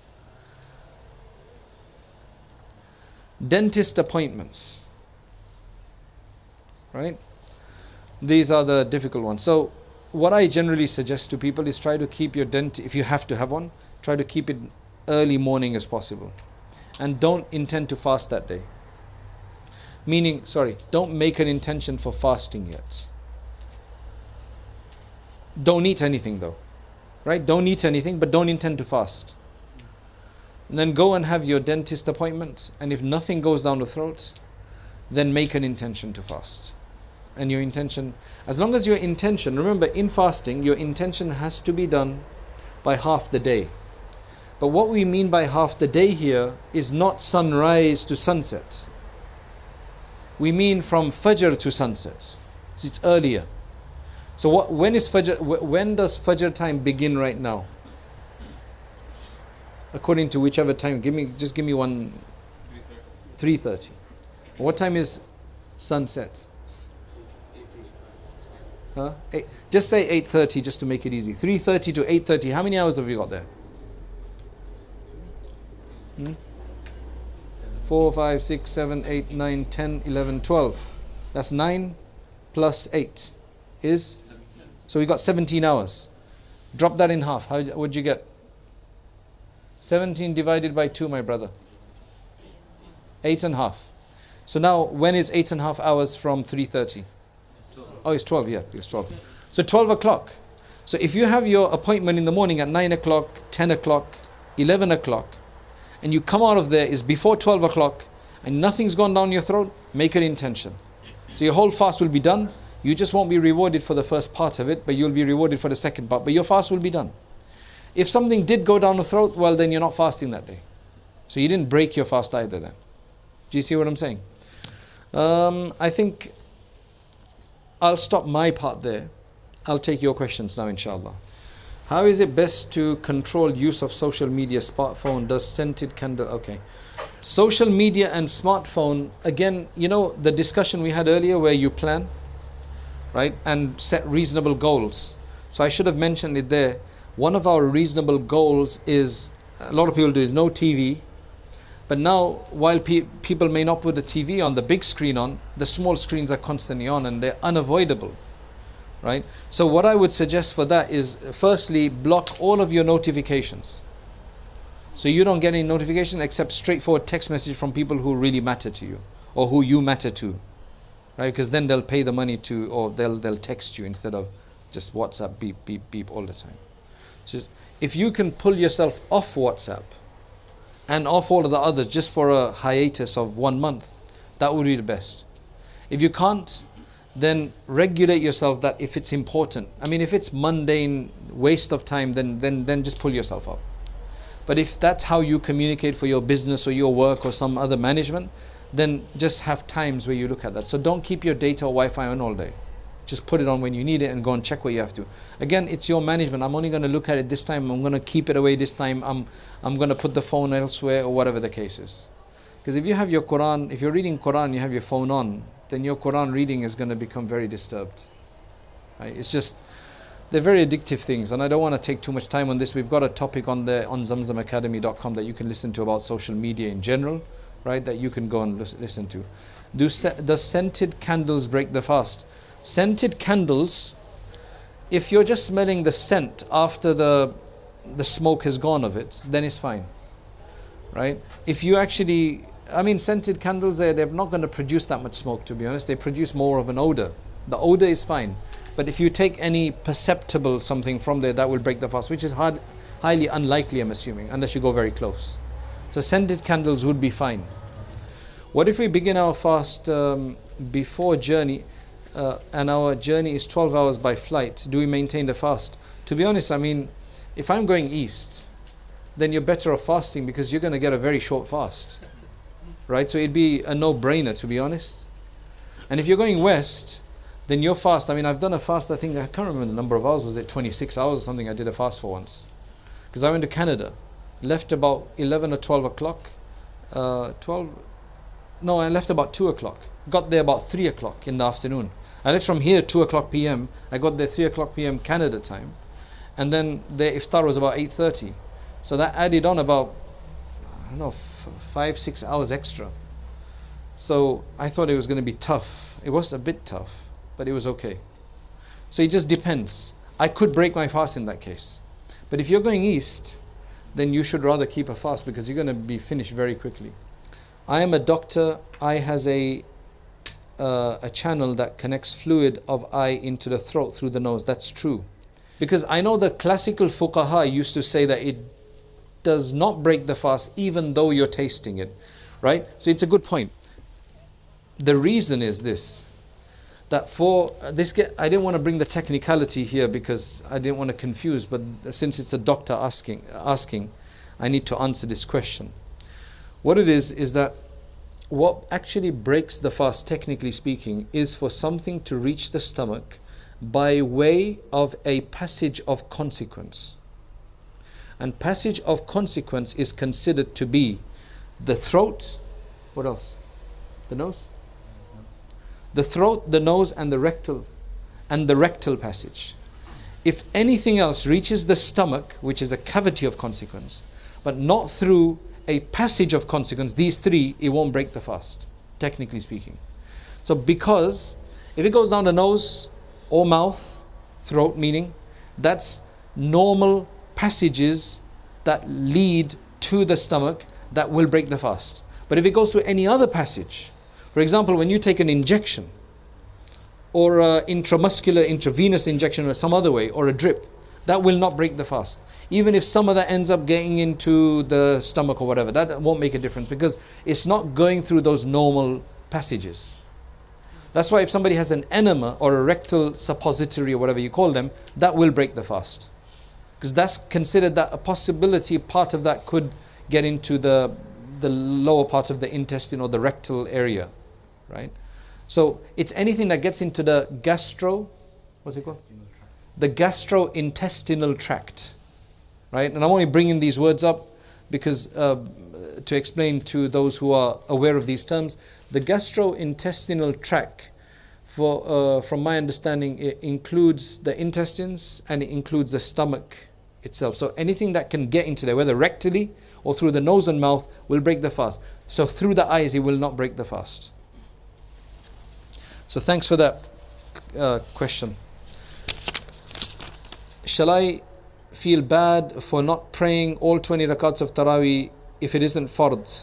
Dentist appointments. Right? These are the difficult ones. So, what I generally suggest to people is try to keep your dentist, if you have to have one, try to keep it early morning as possible, and don't intend to fast that day. Don't make an intention for fasting yet. Don't eat anything though, right? Don't eat anything, but don't intend to fast. And then go and have your dentist appointment, and if nothing goes down the throat, then make an intention to fast. And your intention, as long as your intention, remember in fasting, your intention has to be done by half the day. But what we mean by half the day here is not sunrise to sunset. We mean from Fajr to sunset. So it's earlier. So when is Fajr? When does Fajr time begin right now? According to whichever time, give me one. 3:30. What time is sunset? Huh? Just say 8:30, just to make it easy. 3:30 to 8:30. How many hours have you got there? 4, 5, 6, 7, 8, 9, 10, 11, 12. That's 9 plus 8 is, so we got 17 hours. Drop that in half. How would you get? 17 divided by 2, my brother. 8.5. So now, when is 8.5 hours from 3:30? Oh, it's 12, yeah, it's 12. So 12 o'clock. So if you have your appointment in the morning at 9 o'clock, 10 o'clock, 11 o'clock, and you come out of there is before 12 o'clock, and nothing's gone down your throat, make an intention. So your whole fast will be done. You just won't be rewarded for the first part of it, but you'll be rewarded for the second part. But your fast will be done. If something did go down the throat, well, then you're not fasting that day. So you didn't break your fast either then. Do you see what I'm saying? I think I'll stop my part there. I'll take your questions now, inshallah. How is it best to control use of social media, smartphone? Does scented candle... Okay. Social media and smartphone, again, you know the discussion we had earlier where you plan, right? And set reasonable goals. So I should have mentioned it there. One of our reasonable goals is, a lot of people do, is no TV. But now, while people may not put the TV on, the big screen on, the small screens are constantly on and they're unavoidable, right? So what I would suggest for that is, firstly, block all of your notifications. So you don't get any notification except straightforward text message from people who really matter to you, or who you matter to, right? Because then they'll pay the money to, or they'll text you instead of just WhatsApp, beep, beep, beep all the time. So if you can pull yourself off WhatsApp, and off all of the others just for a hiatus of 1 month, that would be the best. If you can't, then regulate yourself that if it's important. I mean, if it's mundane, waste of time, then just pull yourself up. But if that's how you communicate for your business or your work or some other management, then just have times where you look at that. So don't keep your data or Wi-Fi on all day. Just put it on when you need it and go and check what you have to. Again, it's your management. I'm only going to look at it this time. I'm going to keep it away this time. I'm going to put the phone elsewhere, or whatever the case is. Because if you have your Quran, if you're reading Quran, you have your phone on, then your Quran reading is going to become very disturbed. Right? It's just, they're very addictive things, and I don't want to take too much time on this. We've got a topic on zamzamacademy.com that you can listen to about social media in general, right? That you can go and listen to. Does scented candles break the fast? Scented candles, if you're just smelling the scent after the smoke has gone of it, then it's fine, right? If you actually, I mean, scented candles, they're not going to produce that much smoke, to be honest. They produce more of an odor. The odor is fine, but if you take any perceptible something from there, that will break the fast, which is highly unlikely, I'm assuming, unless you go very close. So scented candles would be fine. What if we begin our fast before journey, and our journey is 12 hours by flight? Do we maintain the fast? To be honest, I mean, if I'm going east, then you're better off fasting, because you're going to get a very short fast, right? So it'd be a no-brainer, to be honest. And if you're going west, then your fast, I mean, I've done a fast, I think, I can't remember the number of hours, was it 26 hours or something? I did a fast for once, because I went to Canada, left about 11 or 12 o'clock, I left about 2 o'clock, got there about 3 o'clock in the afternoon. I left from here 2 o'clock p.m. I got there 3 o'clock p.m. Canada time, and then the iftar was about 8:30. So that added on about, I don't know, 5-6 hours extra. So I thought it was going to be tough. It was a bit tough, but it was okay. So it just depends. I could break my fast in that case. But if you're going east, then you should rather keep a fast, because you're going to be finished very quickly. I am a doctor. I has a channel that connects fluid of eye into the throat through the nose. That's true. Because I know the classical fuqaha used to say that it does not break the fast even though you're tasting it, right? So it's a good point. The reason is this, that for this, I didn't want to bring the technicality here because I didn't want to confuse, but since it's a doctor asking, I need to answer this question. What it is that what actually breaks the fast, technically speaking, is for something to reach the stomach by way of a passage of consequence. And passage of consequence is considered to be the throat, what else? The nose? The throat, the nose, and the rectal passage. If anything else reaches the stomach, which is a cavity of consequence, but not through a passage of consequence, these three, it won't break the fast, technically speaking. So because if it goes down the nose or mouth, throat meaning, that's normal passages that lead to the stomach, that will break the fast. But if it goes through any other passage, for example, when you take an injection, or an intramuscular, intravenous injection, or some other way, or a drip, that will not break the fast. Even if some of that ends up getting into the stomach or whatever, that won't make a difference, because it's not going through those normal passages. That's why if somebody has an enema or a rectal suppository or whatever you call them, that will break the fast. Because that's considered that a possibility, part of that could get into the lower parts of the intestine or the rectal area, right? So it's anything that gets into the what's it called? The gastrointestinal tract, right? And I'm only bringing these words up because to explain to those who are aware of these terms, the gastrointestinal tract, from my understanding, it includes the intestines and it includes the stomach itself. So anything that can get into there, whether rectally or through the nose and mouth, will break the fast. So through the eyes, it will not break the fast. So thanks for that question. Shall I feel bad for not praying all 20 rakats of Taraweeh if it isn't fard?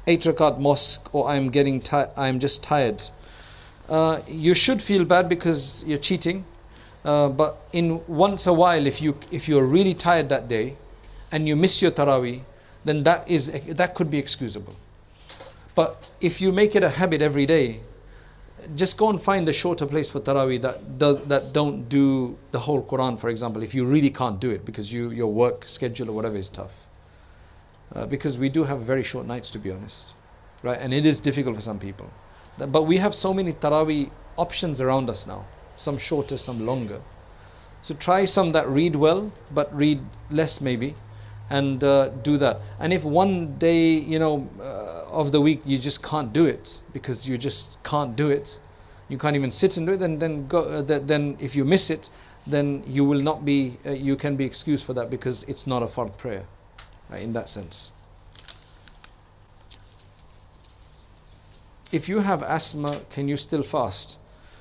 8 rakat mosque, or I'm just tired. You should feel bad because you're cheating. But in once a while, if you're really tired that day and you miss your Taraweeh, then that could be excusable. But if you make it a habit every day, just go and find a shorter place for Taraweeh that don't do the whole Quran, for example, if you really can't do it because your work schedule or whatever is tough. Because we do have very short nights, to be honest, right? And it is difficult for some people. But we have so many Taraweeh options around us now. Some shorter, some longer. So try some that read well, but read less maybe, and do that. And if one day, of the week you just can't do it because you just can't do it, you can't even sit and do it, then if you miss it, then you will not be. You can be excused for that because it's not a fard prayer, right, in that sense. If you have asthma, can you still fast?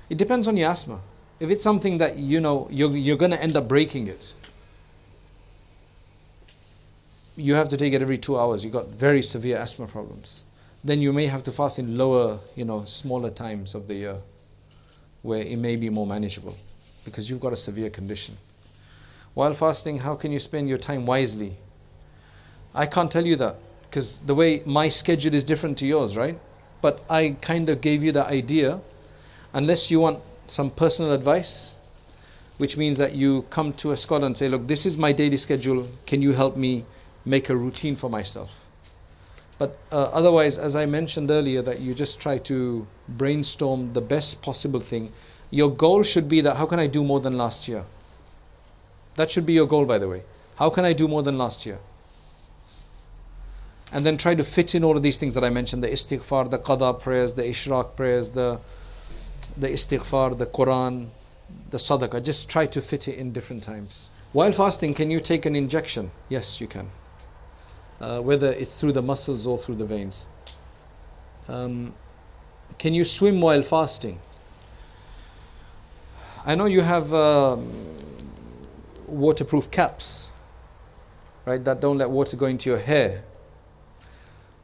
It depends on your asthma. If it's something that you're going to end up breaking it, you have to take it every 2 hours. You've got very severe asthma problems. Then you may have to fast in lower, smaller times of the year where it may be more manageable because you've got a severe condition. While fasting, how can you spend your time wisely? I can't tell you that because the way my schedule is different to yours, right? But I kind of gave you the idea. Unless you want some personal advice, which means that you come to a scholar and say, look, this is my daily schedule, can you help me make a routine for myself? But otherwise, as I mentioned earlier, that you just try to brainstorm the best possible thing. Your goal should be that, how can I do more than last year? That should be your goal, by the way. How can I do more than last year? And then try to fit in all of these things that I mentioned, the istighfar, the qada prayers, the ishraq prayers, the istighfar, the Quran, the sadaqah. Just try to fit it in different times. While fasting, can you take an injection? Yes, you can. Whether it's through the muscles or through the veins. Can you swim while fasting? I know you have waterproof caps, right, that don't let water go into your hair.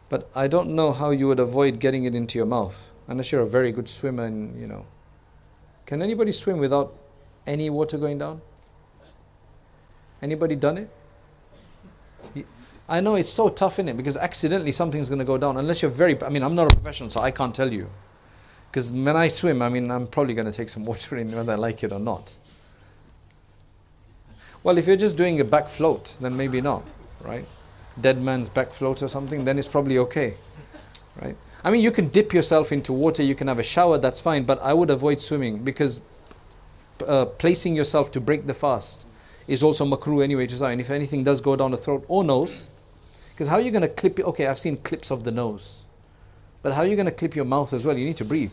But I don't know how you would avoid getting it into your mouth. Unless you're a very good swimmer and, Can anybody swim without any water going down? Anybody done it? I know it's so tough, isn't it? Because accidentally something's going to go down. Unless you're I'm not a professional, so I can't tell you. Because when I swim, I'm probably going to take some water in whether I like it or not. Well, if you're just doing a back float, then maybe not, right? Dead man's back float or something, then it's probably okay, right? You can dip yourself into water, you can have a shower, that's fine, but I would avoid swimming because placing yourself to break the fast is also makruh anyway to say. And if anything does go down the throat or nose, because how are you going to clip it? Okay, I've seen clips of the nose, but how are you going to clip your mouth as well? You need to breathe.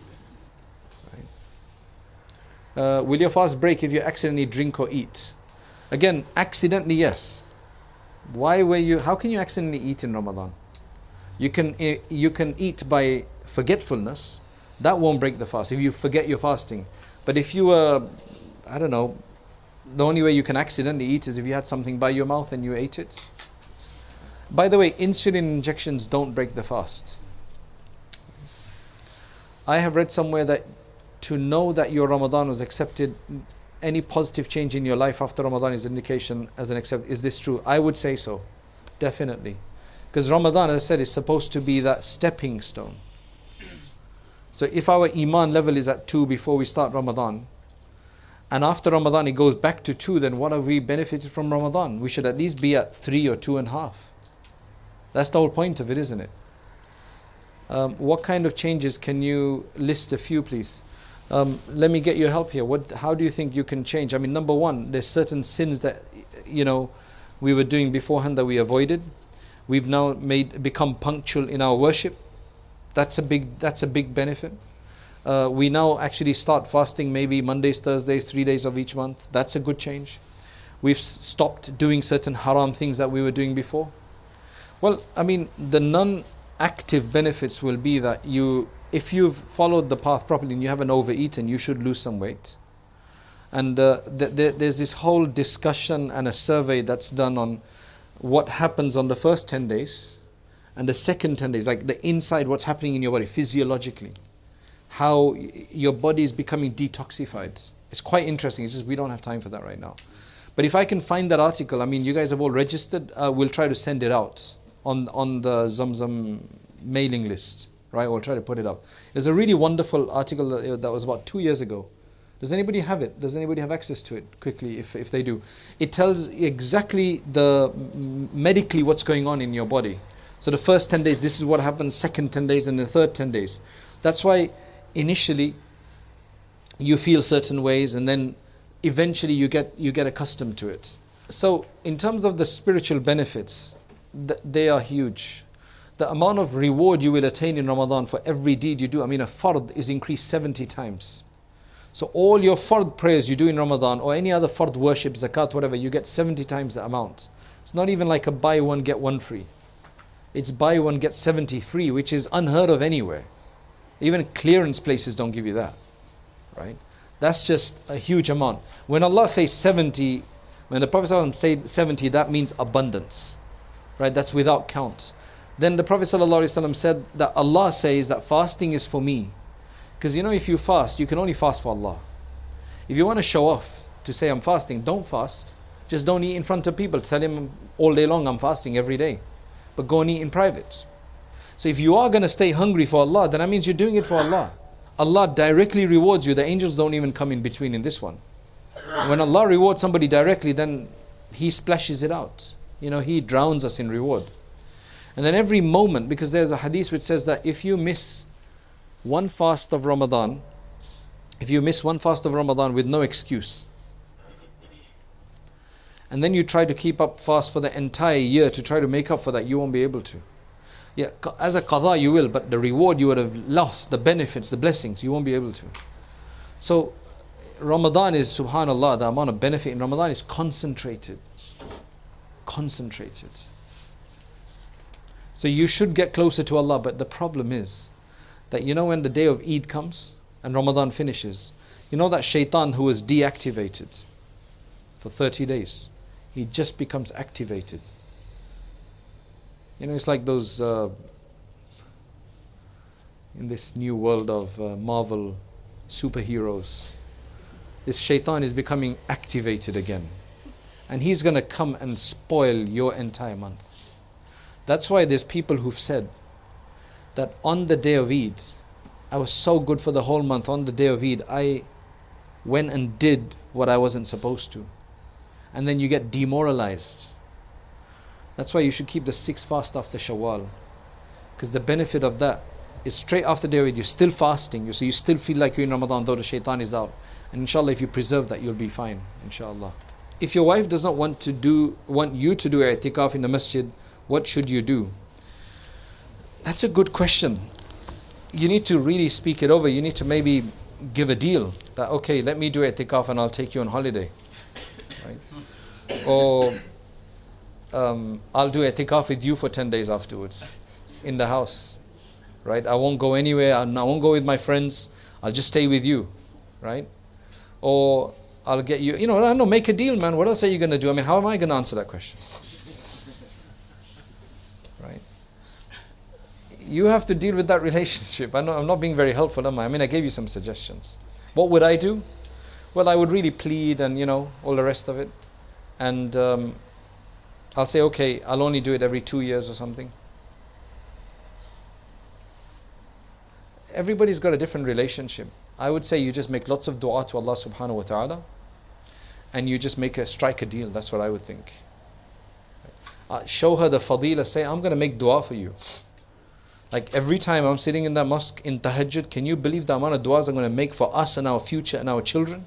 Right? Will your fast break if you accidentally drink or eat? Again, accidentally, yes. How can you accidentally eat in Ramadan? You can eat by forgetfulness. That won't break the fast if you forget you're fasting. But if you were, The only way you can accidentally eat is if you had something by your mouth and you ate it. By the way, insulin injections don't break the fast. I have read somewhere that to know that your Ramadan was accepted, any positive change in your life after Ramadan is indication as an accept. Is this true? I would say so, definitely. Because Ramadan, as I said, is supposed to be that stepping stone. So if our Iman level is at 2 before we start Ramadan, and after Ramadan it goes back to 2, then what have we benefited from Ramadan? We should at least be at 3 or 2.5. That's the whole point of it, isn't it? What kind of changes can you list a few, please? Let me get your help here. How do you think you can change? I mean, number one, there's certain sins that we were doing beforehand that we avoided. We've now become punctual in our worship. That's a big benefit. We now actually start fasting maybe Mondays, Thursdays, 3 days of each month. That's a good change. We've stopped doing certain haram things that we were doing before. Well, I mean, the non-active benefits will be that if you've followed the path properly and you haven't overeaten, you should lose some weight. And there's this whole discussion and a survey that's done on what happens on the first 10 days and the second 10 days, like the inside, what's happening in your body physiologically, how your body is becoming detoxified. It's quite interesting. It's just we don't have time for that right now. But if I can find that article, I mean, you guys have all registered, we'll try to send it out on the Zamzam mailing list, right? We'll try to put it up. There's a really wonderful article that was about 2 years ago. Does anybody have it? Does anybody have access to it quickly if they do? It tells exactly medically what's going on in your body. So the first 10 days, this is what happens, second 10 days and the third 10 days. That's why initially you feel certain ways and then eventually you get accustomed to it. So in terms of the spiritual benefits, they are huge. The amount of reward you will attain in Ramadan for every deed you do, I mean, a fard is increased 70 times. So all your fard prayers you do in Ramadan or any other fard worship, zakat, whatever, you get 70 times the amount. It's not even like a buy one get one free. It's buy one get 70 free, which is unheard of anywhere. Even clearance places don't give you that, right? That's just a huge amount. When Allah says 70, when the Prophet said 70, that means abundance, right? That's without count. Then the Prophet ﷺ said that Allah says that fasting is for me. Because if you fast, you can only fast for Allah. If you want to show off to say I'm fasting, don't fast. Just don't eat in front of people. Tell him all day long I'm fasting every day. But go and eat in private. So if you are going to stay hungry for Allah, then that means you're doing it for Allah. Allah directly rewards you. The angels don't even come in between in this one. When Allah rewards somebody directly, then He splashes it out. He drowns us in reward. And then every moment, because there's a hadith which says that if you miss one fast of Ramadan, with no excuse, and then you try to keep up fast for the entire year to try to make up for that, you won't be able to. Yeah, as a qadha you will, but the reward you would have lost, the benefits, the blessings, you won't be able to. So Ramadan is, subhanallah, the amount of benefit in Ramadan is concentrated. So you should get closer to Allah, but the problem is that when the day of Eid comes and Ramadan finishes, that shaitan who was deactivated for 30 days, he just becomes activated. It's like those, in this new world of Marvel superheroes, this shaitan is becoming activated again. And he's going to come and spoil your entire month. That's why there's people who've said that on the day of Eid, I was so good for the whole month. On the day of Eid, I went and did what I wasn't supposed to. And then you get demoralized. That's why you should keep the 6th fast after Shawwal. Because the benefit of that is straight after the day of Eid, you're still fasting. So you still feel like you're in Ramadan, though the shaitan is out. And inshallah, if you preserve that, you'll be fine. Inshallah. If your wife does not want you to do i'tikaf in the masjid, what should you do? That's a good question. You need to really speak it over. You need to maybe give a deal that, okay, let me do i'tikaf and I'll take you on holiday, right? Or I'll do i'tikaf with you for 10 days afterwards in the house, right? I won't go anywhere. I won't go with my friends. I'll just stay with you, right? Or I'll get you, I don't know, make a deal, man. What else are you going to do? I mean, how am I going to answer that question? Right? You have to deal with that relationship. I'm not being very helpful, am I? I mean, I gave you some suggestions. What would I do? Well, I would really plead and, all the rest of it. And I'll say, okay, I'll only do it every 2 years or something. Everybody's got a different relationship. I would say you just make lots of dua to Allah subhanahu wa ta'ala, and you just strike a deal. That's what I would think. Show her the fadila. Say, I'm going to make dua for you. Like every time I'm sitting in that mosque in tahajjud, can you believe the amount of du'as I'm going to make for us and our future and our children?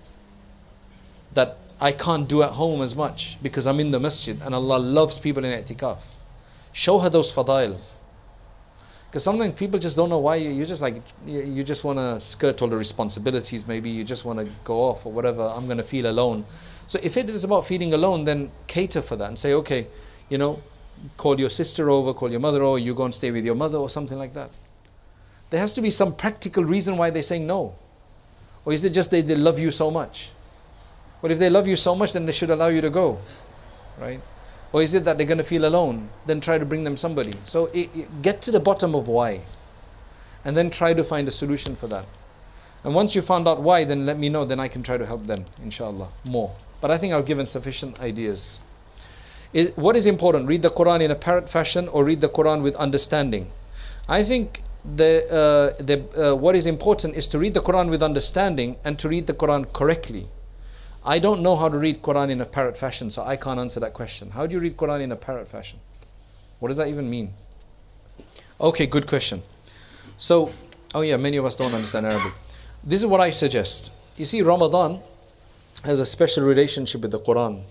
That I can't do at home as much because I'm in the masjid and Allah loves people in i'tikaf. Show her those fadail. Because sometimes people just don't know why you just want to skirt all the responsibilities. Maybe you just want to go off or whatever. I'm going to feel alone. So if it is about feeling alone, then cater for that and say, okay, call your sister over, call your mother over, you go and stay with your mother or something like that. There has to be some practical reason why they're saying no. Or is it just they love you so much? Well, if they love you so much, then they should allow you to go, right? Or is it that they're going to feel alone? Then try to bring them somebody. So get to the bottom of why. And then try to find a solution for that. And once you found out why, then let me know, then I can try to help them, inshallah, more. But I think I've given sufficient ideas. What is important? Read the Quran in a parrot fashion or read the Quran with understanding? I think what is important is to read the Quran with understanding and to read the Quran correctly. I don't know how to read Quran in a parrot fashion, so I can't answer that question. How do you read Quran in a parrot fashion? What does that even mean? Okay, good question. So, many of us don't understand Arabic. This is what I suggest. You see, Ramadan has a special relationship with the Quran.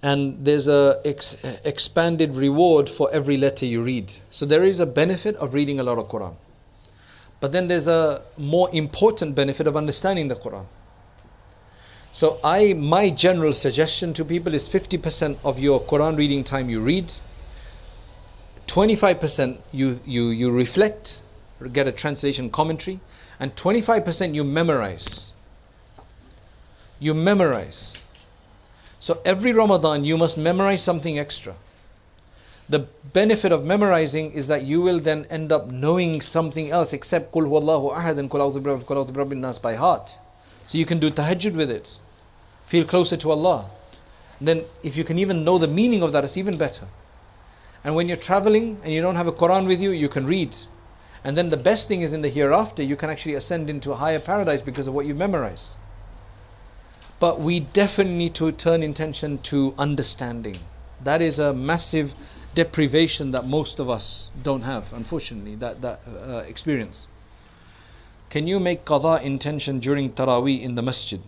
And there's a expanded reward for every letter you read. So there is a benefit of reading a lot of Quran. But then there's a more important benefit of understanding the Quran. So my general suggestion to people is 50% of your Quran reading time you read, 25% you reflect, get a translation commentary, and 25% you memorize. You memorize. So every Ramadan you must memorize something extra. The benefit of memorizing is that you will then end up knowing something else except Qul Huwallahu Ahad and Qul A'udhu Birabbin Nas by heart. So you can do tahajjud with it. Feel closer to Allah. Then if you can even know the meaning of that, it's even better. And when you're traveling and you don't have a Quran with you, you can read. And then the best thing is in the hereafter, you can actually ascend into a higher paradise because of what you've memorized. But we definitely need to turn attention to understanding. That is a massive deprivation that most of us don't have, unfortunately, that experience. Can you make qadha intention during Taraweeh in the masjid?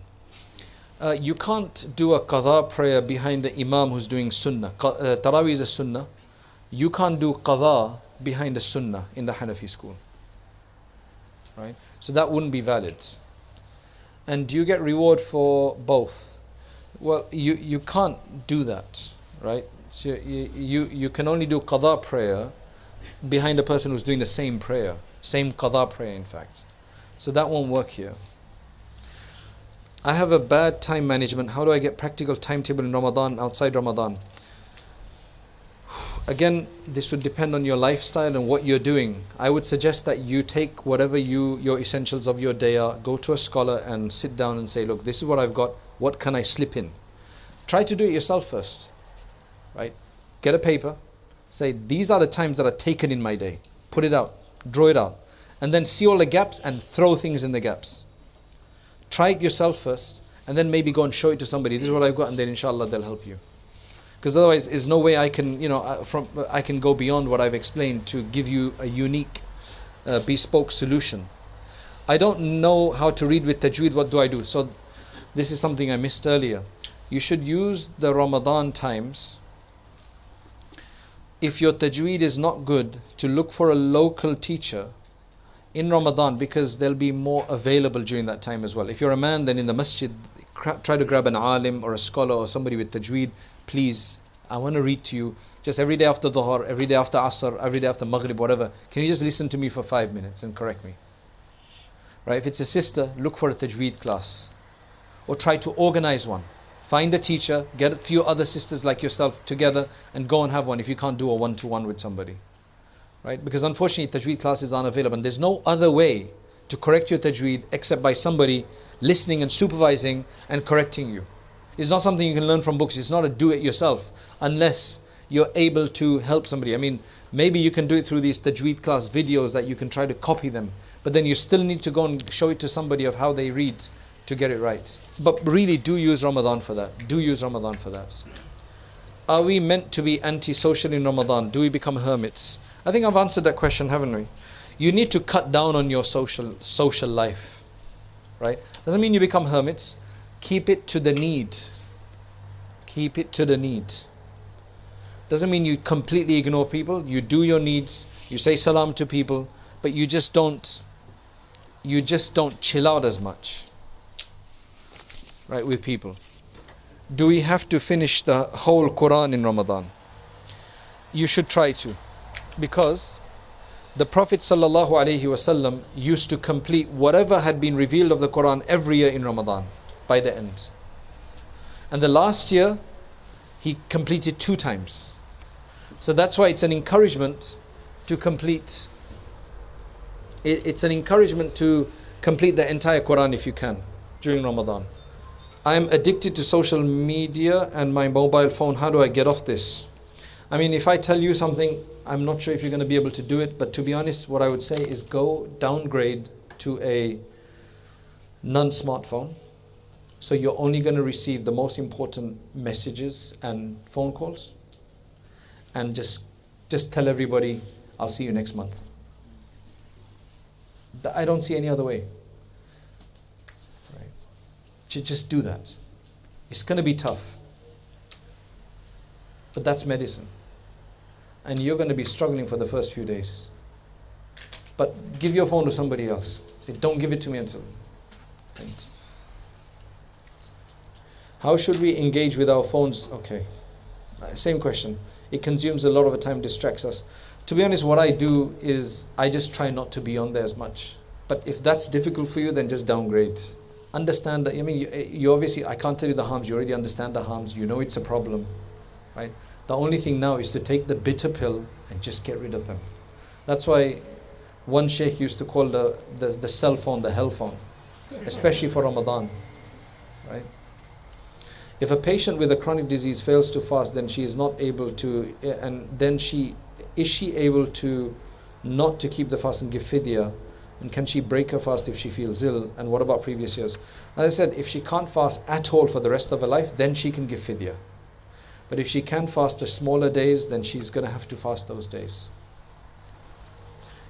You can't do a qadha prayer behind the imam who's doing sunnah. Taraweeh is a sunnah. You can't do qadha behind a sunnah in the Hanafi school. Right? So that wouldn't be valid. And do you get reward for both? Well, you can't do that, right? So you can only do qadha prayer behind a person who's doing the same prayer, same qadha prayer in fact. So that won't work here. I have a bad time management. How do I get practical timetable in Ramadan, outside Ramadan? Again, this would depend on your lifestyle and what you're doing. I would suggest that you take whatever your essentials of your day are, go to a scholar and sit down and say, look, this is what I've got, what can I slip in? Try to do it yourself first, right? Get a paper, say, these are the times that are taken in my day. Put it out, draw it out, and then see all the gaps and throw things in the gaps. Try it yourself first, and then maybe go and show it to somebody. This is what I've got, and then inshallah they'll help you. Because otherwise, there's no way I can, I can go beyond what I've explained to give you a unique, bespoke solution. I don't know how to read with tajweed. What do I do? So, this is something I missed earlier. You should use the Ramadan times. If your tajweed is not good, to look for a local teacher in Ramadan, because they'll be more available during that time as well. If you're a man, then in the masjid, try to grab an alim or a scholar or somebody with tajweed. Please, I want to read to you just every day after Dhuhr, every day after Asr, every day after Maghrib, whatever. Can you just listen to me for 5 minutes and correct me? Right? If it's a sister, look for a tajweed class. or try to organize one. Find a teacher, get a few other sisters like yourself together and go and have one if you can't do a one-to-one with somebody. Right? Because unfortunately tajweed classes aren't available and there's no other way to correct your tajweed except by somebody listening and supervising and correcting you. It's not something you can learn from books. It's not a do it yourself unless you're able to help somebody. I mean, maybe you can do it through these tajweed class videos that you can try to copy them, but then you still need to go and show it to somebody of how they read to get it right. But really do use Ramadan for that. Do use Ramadan for that. Are we meant to be antisocial in Ramadan? Do we become hermits? I think I've answered that question, haven't we? You need to cut down on your social life. Right? Doesn't mean you become hermits. Keep it to the need. Keep it to the need. Doesn't mean you completely ignore people. You do your needs. You say salam to people, but you just don't chill out as much. Right, with people. Do we have to finish the whole Quran in Ramadan? You should try to, because the Prophet ﷺ used to complete whatever had been revealed of the Quran every year in Ramadan by the end. And the last year he completed 2 times. So that's why it's an encouragement to complete. It's an encouragement to complete the entire Quran if you can during Ramadan. I'm addicted to social media and my mobile phone. How do I get off this? I mean, if I tell you something, I'm not sure if you're going to be able to do it, but to be honest, what I would say is go downgrade to a non-smartphone. So you're only going to receive the most important messages and phone calls. And just tell everybody, I'll see you next month. I don't see any other way. Right? Just do that. It's going to be tough. But that's medicine. And you're going to be struggling for the first few days. But give your phone to somebody else. Say, don't give it to me until. How should we engage with our phones? Okay. Same question. It consumes a lot of the time, distracts us. To be honest, what I do is I just try not to be on there as much. But if that's difficult for you, then just downgrade. Understand that, I mean, you obviously, I can't tell you the harms, you already understand the harms, you know it's a problem, right? The only thing now is to take the bitter pill and just get rid of them. That's why one sheikh used to call the cell phone the hell phone, especially for Ramadan, right? If a patient with a chronic disease fails to fast, then she is not able to, and then is she able to not to keep the fast and give fidya? And can she break her fast if she feels ill? And what about previous years? As I said, if she can't fast at all for the rest of her life, then she can give fidya. But if she can fast the smaller days, then she's going to have to fast those days.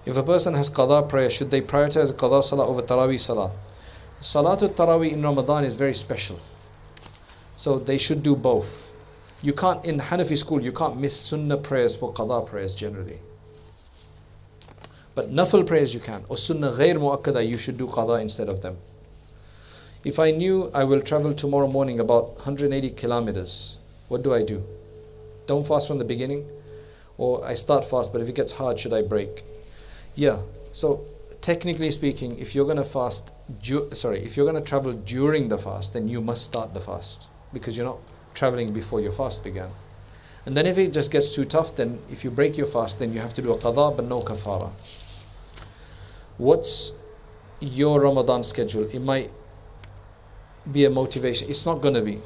If a person has qada prayer, should they prioritize qada salah over tarawih salah? Salatul tarawih in Ramadan is very special. So they should do both. You can't, in Hanafi school, you can't miss sunnah prayers for qada prayers generally. But nafil prayers you can. Or sunnah ghair muakkada, you should do qada instead of them. If I knew I will travel tomorrow morning about 180 kilometers, what do I do? Don't fast from the beginning? Or I start fast, but if it gets hard, should I break? Yeah, so technically speaking, if you're going to fast, if you're going to travel during the fast, then you must start the fast, because you're not traveling before your fast began. And then if it just gets too tough, then if you break your fast, then you have to do a qada but no kafara. What's your Ramadan schedule? It might be a motivation. It's not going to be.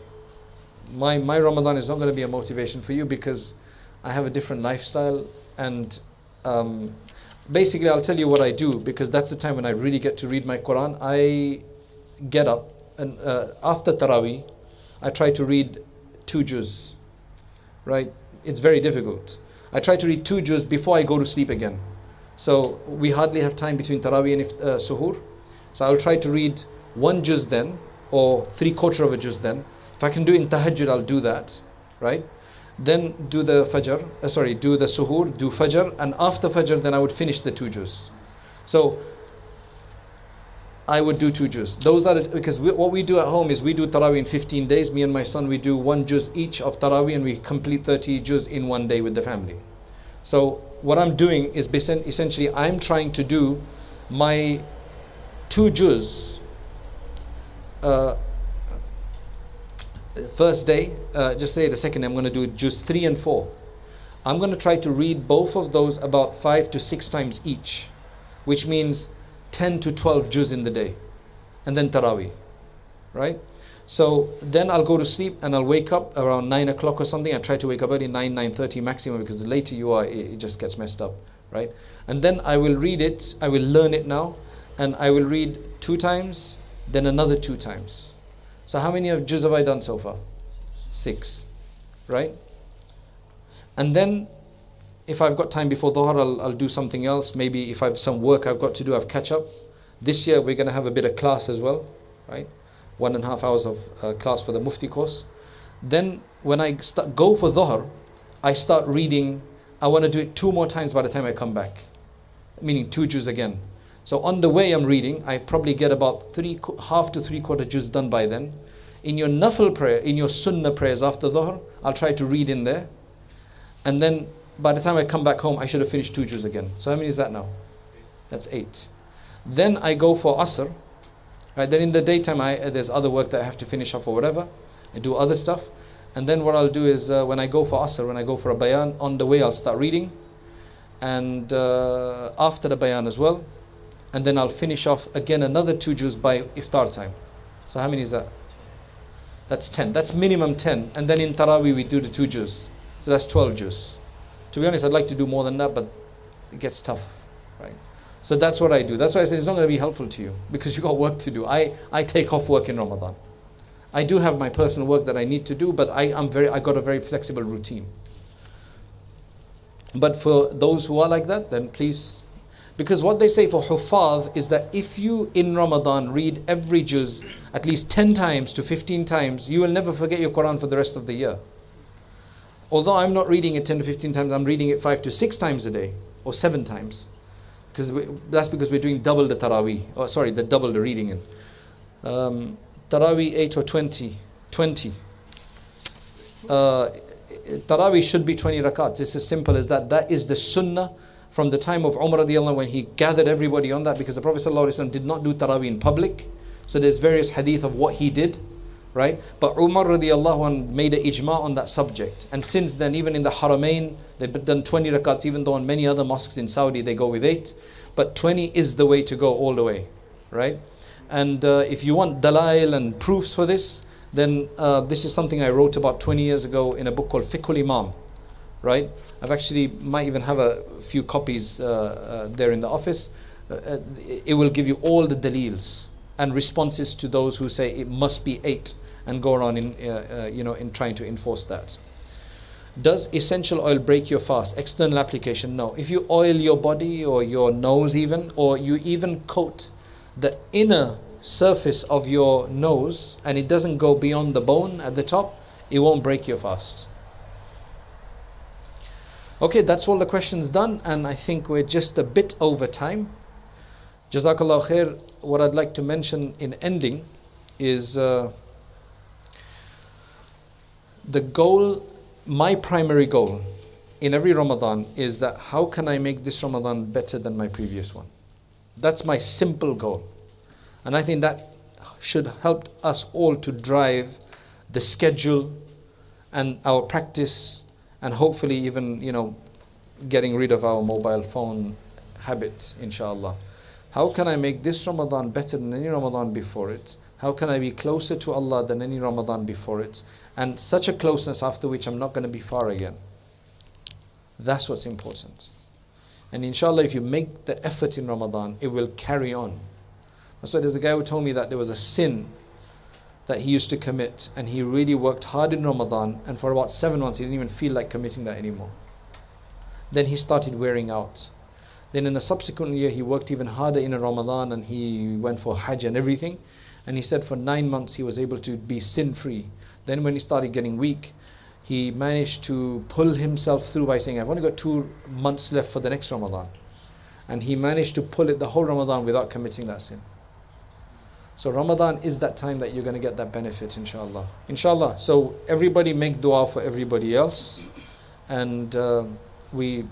My Ramadan is not going to be a motivation for you, because I have a different lifestyle, and basically I'll tell you what I do, because that's the time when I really get to read my Quran. I get up and after Taraweeh I try to read 2 juz, right? It's very difficult. I try to read 2 juz before I go to sleep again. So we hardly have time between Taraweeh and Suhoor. So I'll try to read 1 juz then, or 3/4 of a juz then. If I can do in tahajjud, I'll do that, right? Then do the fajr, do the suhoor, do fajr, and after fajr then I would finish the 2 juz. So I would do 2 juz. Those are because what we do at home is we do Taraweeh in 15 days. Me and my son, we do 1 juz each of Taraweeh, and we complete 30 juz in 1 day with the family. So what I'm doing is essentially I'm trying to do my 2 juz first day, just say the second day, I'm going to do juz 3 and 4. I'm going to try to read both of those about 5 to 6 times each, which means 10 to 12 juz in the day, and then Taraweeh, right? So then I'll go to sleep and I'll wake up around 9 o'clock or something. I try to wake up early, 9:30 maximum, because the later you are, it just gets messed up, right? And then I will read it, I will learn it now, and I will read 2 times, then another 2 times. So how many of juz have I done so far? 6, right? And then if I've got time before Dhuhr, I'll do something else. Maybe if I have some work I've got to do, I've catch up. This year we're going to have a bit of class as well, right? 1.5 hours of class for the Mufti course. Then when I go for Dhuhr, I start reading. I want to do it 2 more times by the time I come back, meaning 2 juz again. So on the way I'm reading, I probably get about half to 3/4 juz done by then. In your nafil prayer, in your sunnah prayers after Dhuhr, I'll try to read in there. And then by the time I come back home, I should have finished 2 juz again. So how many is that now? That's 8. Then I go for Asr. Right, then in the daytime, there's other work that I have to finish off or whatever. I do other stuff. And then what I'll do is, when I go for Asr, when I go for a bayan, on the way I'll start reading. And after the bayan as well. And then I'll finish off again another 2 juz by iftar time. So how many is that? That's 10. That's minimum 10. And then in Taraweeh we do the 2 juz. So that's 12 juz. To be honest, I'd like to do more than that, but it gets tough, right? So that's what I do. That's why I said it's not going to be helpful to you, because you got work to do. I take off work in Ramadan. I do have my personal work that I need to do, but I got a very flexible routine. But for those who are like that, then please, because what they say for Huffaz is that if you in Ramadan read every juz at least 10 times to 15 times, you will never forget your Quran for the rest of the year. Although I'm not reading it 10 to 15 times, I'm reading it 5 to 6 times a day, or 7 times. That's because we're doing double the Taraweeh, or sorry, double the reading in. Taraweeh 8 or 20. Taraweeh should be 20 rakats. It's as simple as that. That is the sunnah from the time of Umar radiallahu anhu, when he gathered everybody on that, because the Prophet sallallahu alaihi wasallam did not do Taraweeh in public. So there's various hadith of what he did, right? But Umar radiallahu anhu made an ijma on that subject. And since then, even in the Haramain, they've done 20 rakats, even though in many other mosques in Saudi, they go with 8. But 20 is the way to go all the way, right? And if you want dalail and proofs for this, then this is something I wrote about 20 years ago in a book called Fiqhul Imam, right? I've actually, might even have a few copies there in the office. It will give you all the dalils and responses to those who say it must be 8 and go around in trying to enforce that. Does essential oil break your fast? External application, no. If you oil your body or your nose even, or you even coat the inner surface of your nose and it doesn't go beyond the bone at the top, it won't break your fast. Okay, that's all the questions done, and I think we're just a bit over time. Jazakallah khair. What I'd like to mention in ending is the goal, my primary goal in every Ramadan is that how can I make this Ramadan better than my previous one? That's my simple goal. And I think that should help us all to drive the schedule and our practice, and hopefully even, getting rid of our mobile phone habit, inshallah. How can I make this Ramadan better than any Ramadan before it? How can I be closer to Allah than any Ramadan before it? And such a closeness after which I'm not going to be far again. That's what's important. And inshallah, if you make the effort in Ramadan, it will carry on. That's why there's a guy who told me that there was a sin that he used to commit, and he really worked hard in Ramadan, and for about 7 months he didn't even feel like committing that anymore. Then he started wearing out. Then in a subsequent year he worked even harder in a Ramadan, and he went for Hajj and everything, and he said for 9 months he was able to be sin-free. Then when he started getting weak, he managed to pull himself through by saying, I've only got 2 months left for the next Ramadan. And he managed to pull it the whole Ramadan without committing that sin. So Ramadan is that time that you're going to get that benefit, inshallah. Inshallah. So everybody make dua for everybody else. And we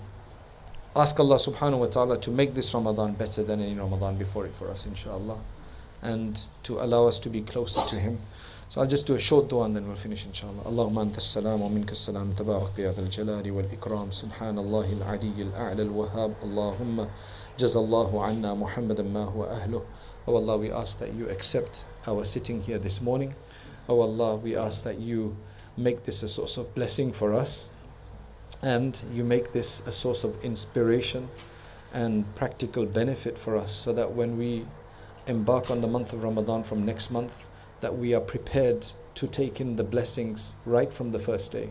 ask Allah subhanahu wa ta'ala to make this Ramadan better than any Ramadan before it for us, inshallah. and to allow us to be closer to Him. So I'll just do a short dua and then we'll finish inshallah. Allahumma anta as-salam wa minka as-salam tabarak ya dhal jalali wal ikram subhanallahi al-ali al-a'la al-wahhab Allahumma jazallahu anna Muhammadan ma huwa ahluh. Oh Allah, we ask that you accept our sitting here this morning. Oh Allah, we ask that you make this a source of blessing for us, and you make this a source of inspiration and practical benefit for us, so that when we embark on the month of Ramadan from next month, that we are prepared to take in the blessings right from the first day.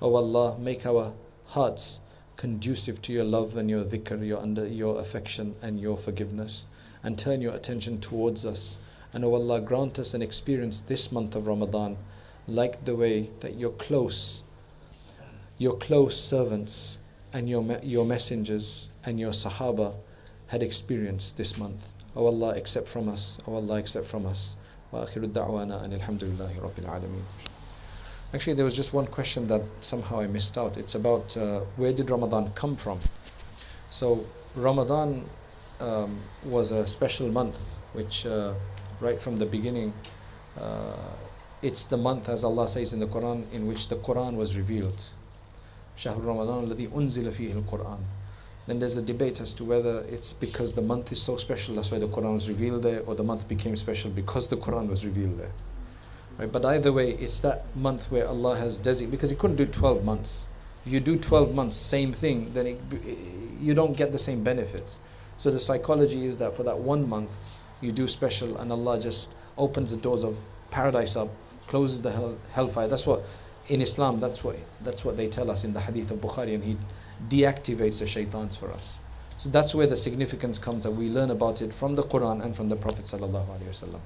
Oh Allah, make our hearts conducive to your love and your dhikr, your affection and your forgiveness, and turn your attention towards us. And oh Allah, grant us an experience this month of Ramadan like the way that your close servants and your messengers and your Sahaba had experienced this month. Oh Allah, accept from us. Oh Allah, accept from us. Wa akhiru da'wana anil hamdulillahi rabbil alameen. Actually, there was just one question that somehow I missed out. It's about where did Ramadan come from? So Ramadan was a special month, which right from the beginning, it's the month, as Allah says in the Quran, in which the Quran was revealed. Shahr Ramadan alladhi unzila fihi al-Quran. Then there's a debate as to whether it's because the month is so special, that's why the Quran was revealed there, or the month became special because the Quran was revealed there. Right? But either way, it's that month where Allah has designated, because He couldn't do 12 months. If you do 12 months, same thing, then you don't get the same benefits. So the psychology is that for that 1 month, you do special, and Allah just opens the doors of paradise up, closes the hellfire. That's what, in Islam, that's what they tell us in the hadith of Bukhari, and He deactivates the shaitans for us. So that's where the significance comes, that we learn about it from the Quran and from the Prophet sallallahu alaihi wasallam.